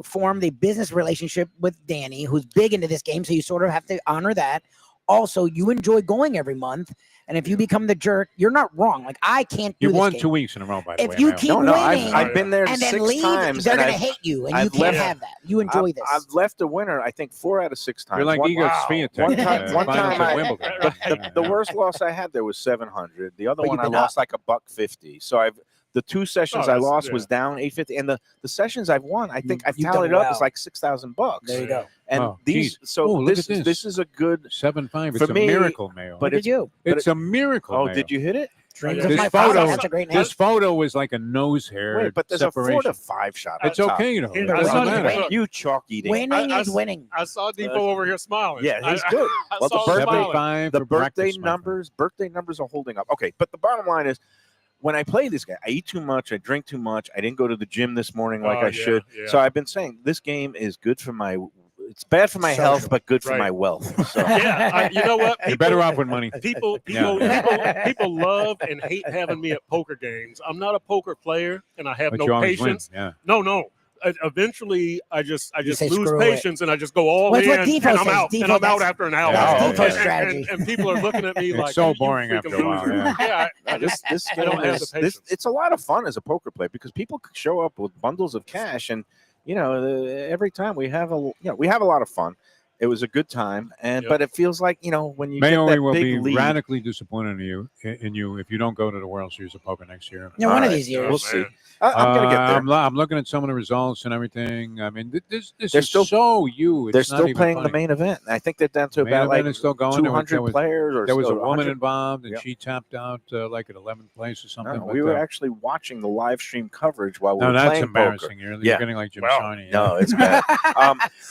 formed a business relationship with Danny, who's big into this game, so you sort of have to honor that. Also, you enjoy going every month, and if you become the jerk, you're not wrong. Like I can't do You this won game. 2 weeks in a row, by the way. If you Mayo. keep No, winning, I've been there and then 6 leave, times. they're and gonna I've- hate you, and you I've can't left- have that. You enjoy this. I've left a winner, I think 4 out of 6 times. You're like One- Igor Swiatek. One time- one finals time at I- Wimbledon. the worst loss I had there was 700. The other But one you've I been lost like $150. So the 2 sessions I that's- lost yeah. was down 850, and the sessions I've won, I think I've you've tallied done up well. as like $6,000. there you go. And Oh, these, geez. so Oh, look this at is this. this is a good. 7-5. For It's a me, miracle, Mayo. but What did you? It's a miracle. Oh, Mayo. did you hit it? Dreams This of my photo- father. That's a great name. This photo was like a nose hair Wait, but there's a 4 separation. to 5 shot. It's up top. okay, though. It I doesn't saw matter. the- Look. You chalk eating. Winning I- is winning. I saw Defo over here smiling. Yeah, he's I- good. I Well, the saw him birthday- smiling. 75 The for birthday breakfast, my friend. numbers are holding up. Okay, but the bottom line is, when I play this game, I eat too much, I drink too much, I didn't go to the gym this morning like Oh, I yeah, should. yeah. So I've been saying this game is good for my. It's bad for my Social. health, but good for Right. my wealth. So. Yeah, you know what? You're better off with money. People Yeah. people love and hate having me at poker games. I'm not a poker player, and I have But you no always win. patience. Yeah. No. Eventually, I just say, lose "Screw it." patience, and I just go all Well, it's in, what and Defo I'm says. out, Defo, and I'm out that's- after an hour. that's And- Defo's and- strategy. And people are looking at me It's like, so "You boring freaking after a while, loser." yeah. Yeah, I This I game don't have is the patience. it's a lot of fun as a poker player because people could show up with bundles of cash and every time we have a lot of fun. It was a good time, Yep. but it feels like when you Mayo, get that we will big be lead. radically disappointed in you if you don't go to the World Series of Poker next year. Yeah, one All of right, these years. we'll see. Man. I'm gonna get there. I'm looking at some of the results and everything. I mean, this They're is still- so you. They're It's not still even playing funny. the main event. I think they're down to Main about event like is still going. There was- 200 players. Or There was a so, woman 100. involved, and Yep. she tapped out like at 11th place or something. No, but, we were actually watching the live stream coverage while we no, were that's playing embarrassing. poker. You're Yeah. getting like Jim Well, Sarney. No, it's bad.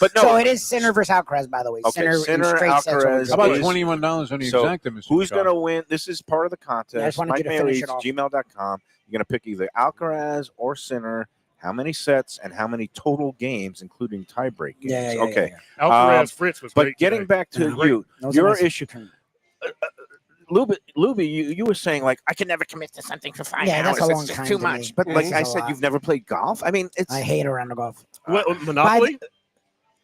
But no, So it is Sinner versus Alcaraz, by the way. Okay, Sinner, Sinner, in straight sets over Alcaraz. How about is- $21 on the So, exacta, Mr. who's Shaw? going to win? This is part of the Yeah, I contest. just wanted you to finish it off. gmail.com. You're going to pick either Alcaraz or Sinner, how many sets, and how many total games, including tiebreak games. Yeah, Okay. Alcaraz Fritz was But great getting today. back to Yeah. you, That was a your nice issue. turn. Lubie, you were saying like I can never commit to something for 5 Yeah, hours. that's a long it's just time too to much. me. But This like is I a said, lot. you've never played golf. I mean, it's I hate a round of golf. What, Monopoly?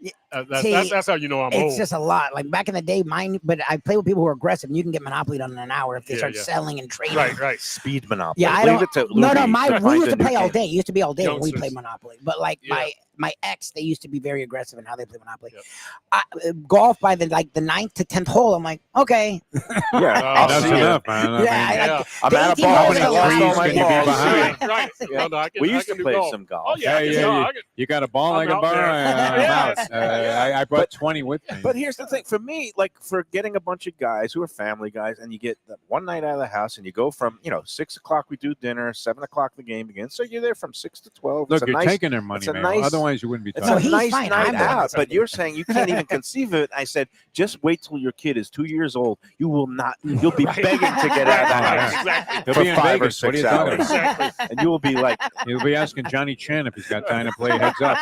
Yeah, That's, that's how you know I'm It's old. just a lot. Like back in the day, but I play with people who are aggressive, and you can get Monopoly done in an hour if they Yeah, start yeah. selling and trading. Right. speed monopoly. Yeah, I Leave don't. it to No, Lubie no, to we find used a to new play all game. day. It used to be all day when we Youngsters. played Monopoly. But like Yeah. my ex, they used to be very aggressive in how they play Monopoly. Yep. Golf by the 9th to 10th hole, I'm like, okay, Yeah, Oh, I'll That's see it. enough, man. I mean, yeah, I'm The at a 18 ball. holes and I is a lost lot. all my Can you be balls. behind? Right. Yeah. No, I can, We I used can to do play golf. some golf. Oh, yeah. Yeah, no, yeah, I can- You got a ball I I'm can out borrow? there. I'm Yes. out. I brought 20 with me. But here's the thing for me, like for getting a bunch of guys who are family guys, and you get that one night out of the house, and you go from 6 o'clock we do dinner, 7 o'clock the game begins, so you're there from 6 to 12. Look, It's a you're nice, taking their money, it's a man. nice Otherwise, Otherwise, you wouldn't be It's No, talking. a he's nice fine. night I'm out, fine. but you're saying you can't even conceive of it. I said, just wait till your kid is 2 years old. You will not. You'll be begging to get out of the house Exactly. He'll be in for 5 or Vegas. What are 6 you talking hours, about? and you will be like, He'll be asking Johnny Chan if he's got time to play heads up.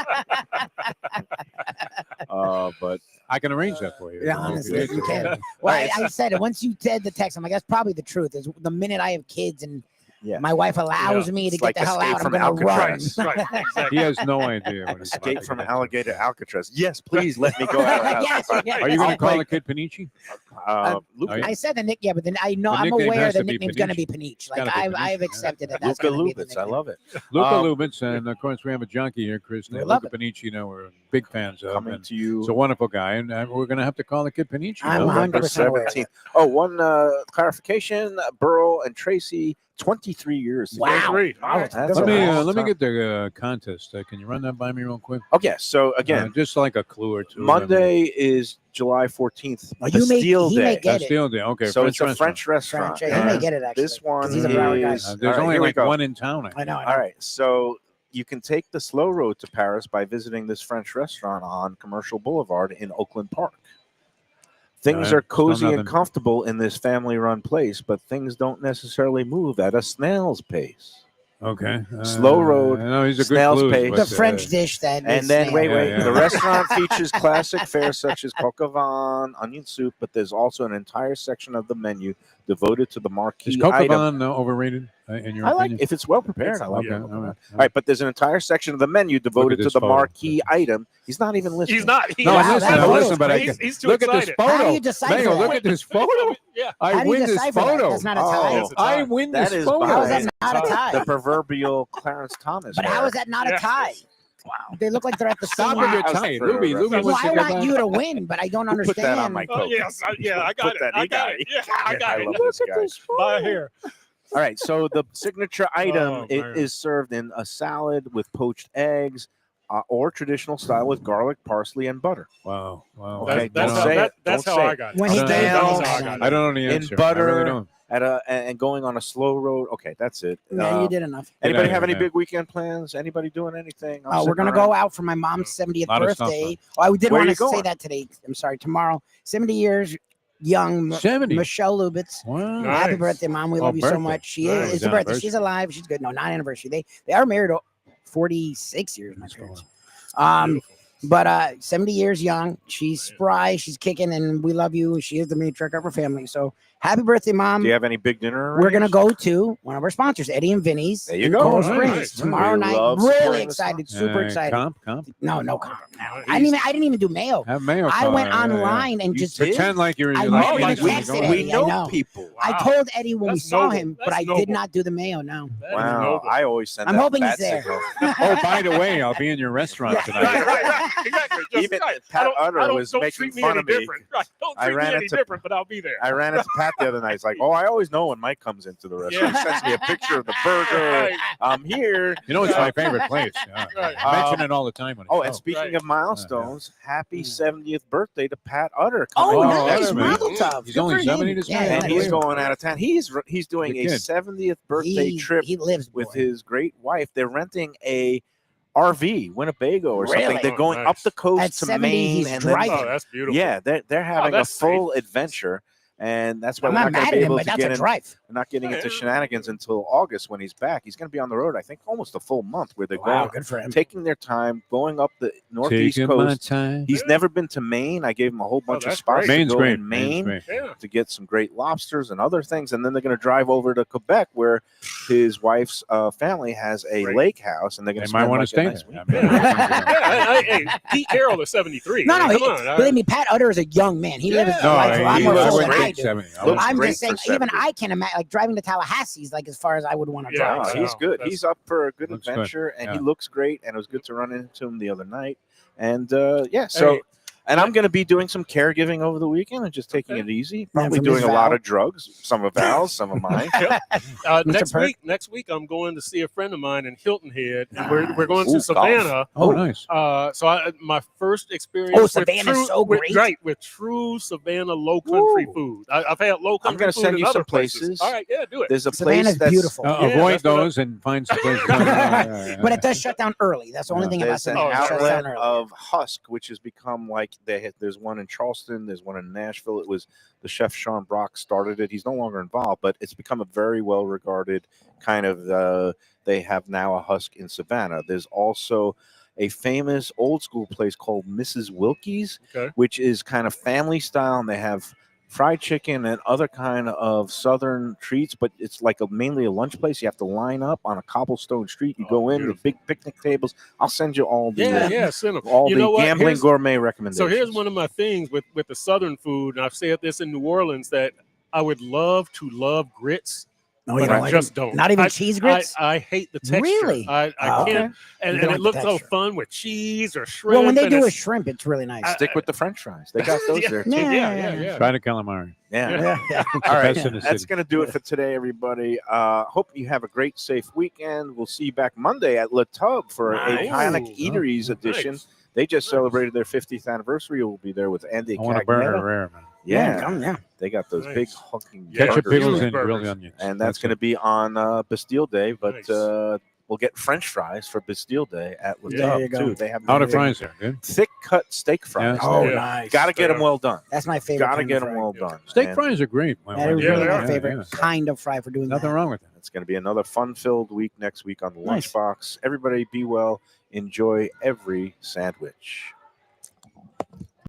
but I can arrange that for you. Yeah, honestly, you can. Well, I said it once you said the text. I'm like, that's probably the truth. Is the minute I have kids and yeah, my wife allows me to It's get like the hell Escape out, I'm from gonna run. Alcatraz. Right. Exactly. He has no idea. What he's about Escape to from get into. alligator Alcatraz. Yes, please let me go out of the house. Yes, yes. Are you going I'll to call play- the kid Panici? Luca, Are you- I said the nick, yeah, but then I know The I'm nickname aware has the to be nickname's gonna be Paniche. Like Gotta be I've Paniche, yeah. accepted that. That's Luca gonna be the Lubitz. I nickname. love it. Luca Um, Lubitz, and of course we have a junkie here, Chris. We love Luca Panici, you know, we're big fans of. Coming And to you. he's a wonderful guy, and we're going to have to call the kid Panici. I'm no? 100% aware of 17th. Oh, one clarification. Burrow and Tracy, 23 years. together. Wow. Agree. Wow, That's that's Let a me long let me time. get the contest. Can you run that by me real quick? Okay, so again, Just like a clue or two. Monday is July 14th. Oh, you may- Bastille he may Day. get it. Steel Day. Okay, So French it's a restaurant. French restaurant. French, yeah, he may and get it, actually, This one 'cause he's a Broward guy. is. There's all right, only here we like go. one in town. I know. All right, so you can take the slow road to Paris by visiting this French restaurant on Commercial Boulevard in Oakland Park. Things All right, are cozy still and nothing. comfortable in this family-run place, but things don't necessarily move at a snail's pace. Okay. Slow road, No, he's a good snail's clue. pace. The French dish that. And is then snail. wait, Yeah, yeah. the restaurant features classic fare such as coq au vin, onion soup, but there's also an entire section of the menu devoted to the marquee Is coq au item. vin overrated in your I like opinion? if it's well prepared. I love Okay, it. all right. All right, but there's an entire section of the menu devoted to this the photo. marquee item. He's not even listening. He's not. He No, Wow, I'm listening. that I'm photo's listening, but I he's, can he's too look excited. at this photo. How do you decipher Mayo, that? look at this photo. Yeah. I How do you win this decipher that? photo. That's not a Oh, tie. It's a I tie. win That this is photo. How is behind that not a tie? the proverbial Clarence Thomas. But hair. how is that not a Yeah. tie? Wow. They look like they're at the Stop same. with your How's tie. that for a Lubie reference? wants Well, to I get want that. you to win, but I don't Who understand. put that on my Oh, coat? yes. I got Put it. that- I you got got it. it. Yeah, I got I it. love this guy. By here. All right, so the signature item Oh, it man. is served in a salad with poached eggs, or traditional style with garlic, parsley, and butter. Wow. Wow. Okay, That's don't how, say that, it. that's Don't how say I it. got it. When he gave That's it, how I I know. got it. I don't know the In answer. I butter, really don't. and going on a slow road. Okay, that's it. Yeah, you did enough. Anybody Get out have of any here, man. big weekend plans? Anybody doing anything? I'm Oh, we're sitting gonna around. go out for my mom's 70th Lot of stuff, birthday. Oh, I did Where want you to say going? that today. I'm sorry, tomorrow. 70 years young. 70. Michelle Lubitz. Wow. Nice. Happy birthday, Mom. We Oh, love you so birthday. much. She Nice. is. It's a birthday. Anniversary. She's alive. She's good. No, not anniversary. They are married 46 years, my That's parents. Beautiful. But 70 years young. She's spry. She's kicking, and we love you. She is the matriarch of her family. So happy birthday, Mom. Do you have any big dinner? We're gonna arranged? go to one of our sponsors, Eddie and Vinny's. There you in go. Coral Nice. Springs Nice. tomorrow We night. love Really supporting the excited. Super excited. Comp. No, no comment. No. Nice. I didn't even do Mayo. Have Mayo. I call. went Yeah, yeah. online and You just did? Pretend like you're. I like, never like even you're texted going Eddie. we I know know. people. I Wow. told Eddie when we That's saw noble. him, but That's I did noble. not do the Mayo. No. That is Wow, noble. I always send. I'm that hoping he's bat there. signal. Oh, by the way, I'll be in your restaurant tonight. Right. Exactly. Just Even right. Pat I don't- Utter I don't- was don't making treat me fun any of me. different. Right. Don't I treat me ran any into- different, but I'll be there. I ran into Pat the other night. He's like, "Oh, I always know when Mike comes into the restaurant. Yeah. He sends me a picture of the burger. Right. I'm here." You know, it's my favorite place. Yeah. Right. I mention it all the time. On the Oh, show. and speaking Right. of milestones, happy Mm. 70th birthday to Pat Utter. Oh, coming Oh, next nice. Utter, week. man. Mazel tov. He's Good only for 70 him. this Yeah, guy? And he's unbelievable. going out of town. He's doing Good a kid. 70th birthday trip He lives with boy. his great wife. They're renting a RV, Winnebago or something. Really? They're going Oh, up the nice. coast At to 70, Maine, he's and driving. Oh, that's beautiful. yeah, they're having a that's full adventure, and that's why I'm we're not not going mad to at be him, able but to that's get a in. drive. We're not getting into Yeah. shenanigans until August when he's back. He's going to be on the road, I think, almost a full month where they're Wow, going, good for him. taking their time, going up the northeast Taking my coast. time. He's never been to Maine. I gave him a whole bunch of that's spots great. to Maine's go great. in Maine Maine's great. Yeah. to get some great lobsters and other things, and then they're going to drive over to Quebec where his wife's family has a Great. lake house, and they're going They to might want to stay nice there. week. I mean, Hey, Pete Carroll is 73. No, I mean, no, come on. believe me, Pat Utter is a young man. He lives his No, life a lot he more looks full than great I at do. 70. I Looks love I'm great just saying, for even 70. I can imagine, like driving to Tallahassee is like as far as I would want to Yeah, drive. Oh, So. he's good. That's- He's up for a good Looks good. adventure, and he Yeah. looks great. And it was good to run into him the other night. And so Hey. And I'm going to be doing some caregiving over the weekend and just taking it easy. Probably from doing Miss a lot Val. of drugs. Some of Val's, some of mine. Next Perk? week, I'm going to see a friend of mine in Hilton Head, and we're going to Ooh, Savannah. Oh, nice. So my first experience. with Savannah's so great. Right, with true Savannah low country Ooh. food. I've had low country I'm going to food send in you other some places. All right, yeah, do it. There's a Savannah's place that's beautiful. Yeah, Avoid that's what those and find some places. But it does shut down early. That's the only thing about there's an Savannah. It shuts outlet down early. of Husk, which has become like there's one in Charleston, there's one in Nashville. It was the chef Sean Brock started it. He's no longer involved, but it's become a very well regarded kind of. They have now a Husk in Savannah. There's also a famous old school place called Mrs. Wilkie's, which is kind of family style, and they have fried chicken and other kind of southern treats, but it's like mainly a lunch place. You have to line up on a cobblestone street. You go in, the big picnic tables. I'll send you all the send 'em. all You the know what? gambling gourmet recommendations. So here's one of my things with the southern food, and I've said this in New Orleans, that I would love to love grits. No, but you don't I like just them? don't. Not even cheese grits? I hate the texture. Really? I Oh, can't. okay. And You don't it like looks the so texture. fun with cheese or shrimp. Well, when they and do a it's- shrimp, it's really nice. Stick with the French fries. They got those there too. Yeah. Try the calamari. Yeah. Yeah. All right. Best in the That's city. going to do it for today, everybody. Hope you have a great, safe weekend. We'll see you back Monday at La Tub for a Nice. Hanukkah Eateries edition. Nice. They just celebrated their 50th anniversary. We'll be there with Andy I want to burn Cagnetta. her rare, man. Yeah. They got those big Nice. hulking Ketchup, burgers. pickles, Huge and grilled burgers. onions. And that's going to be on Bastille Day, but Nice. we'll get French fries for Bastille Day at La Yeah. Tub, There you go. too. They have How the big, fries there? Good. thick cut steak fries. Yeah. Oh, Yeah. nice. Got to get them well done. That's my favorite. Got to kind get of them fry. well done. Steak And fries are great. That is Yeah, really they my are. favorite kind of fry for doing Nothing that. wrong with it. It's going to be another fun-filled week next week on the Nice. Lunchbox. Everybody be well. Enjoy every sandwich.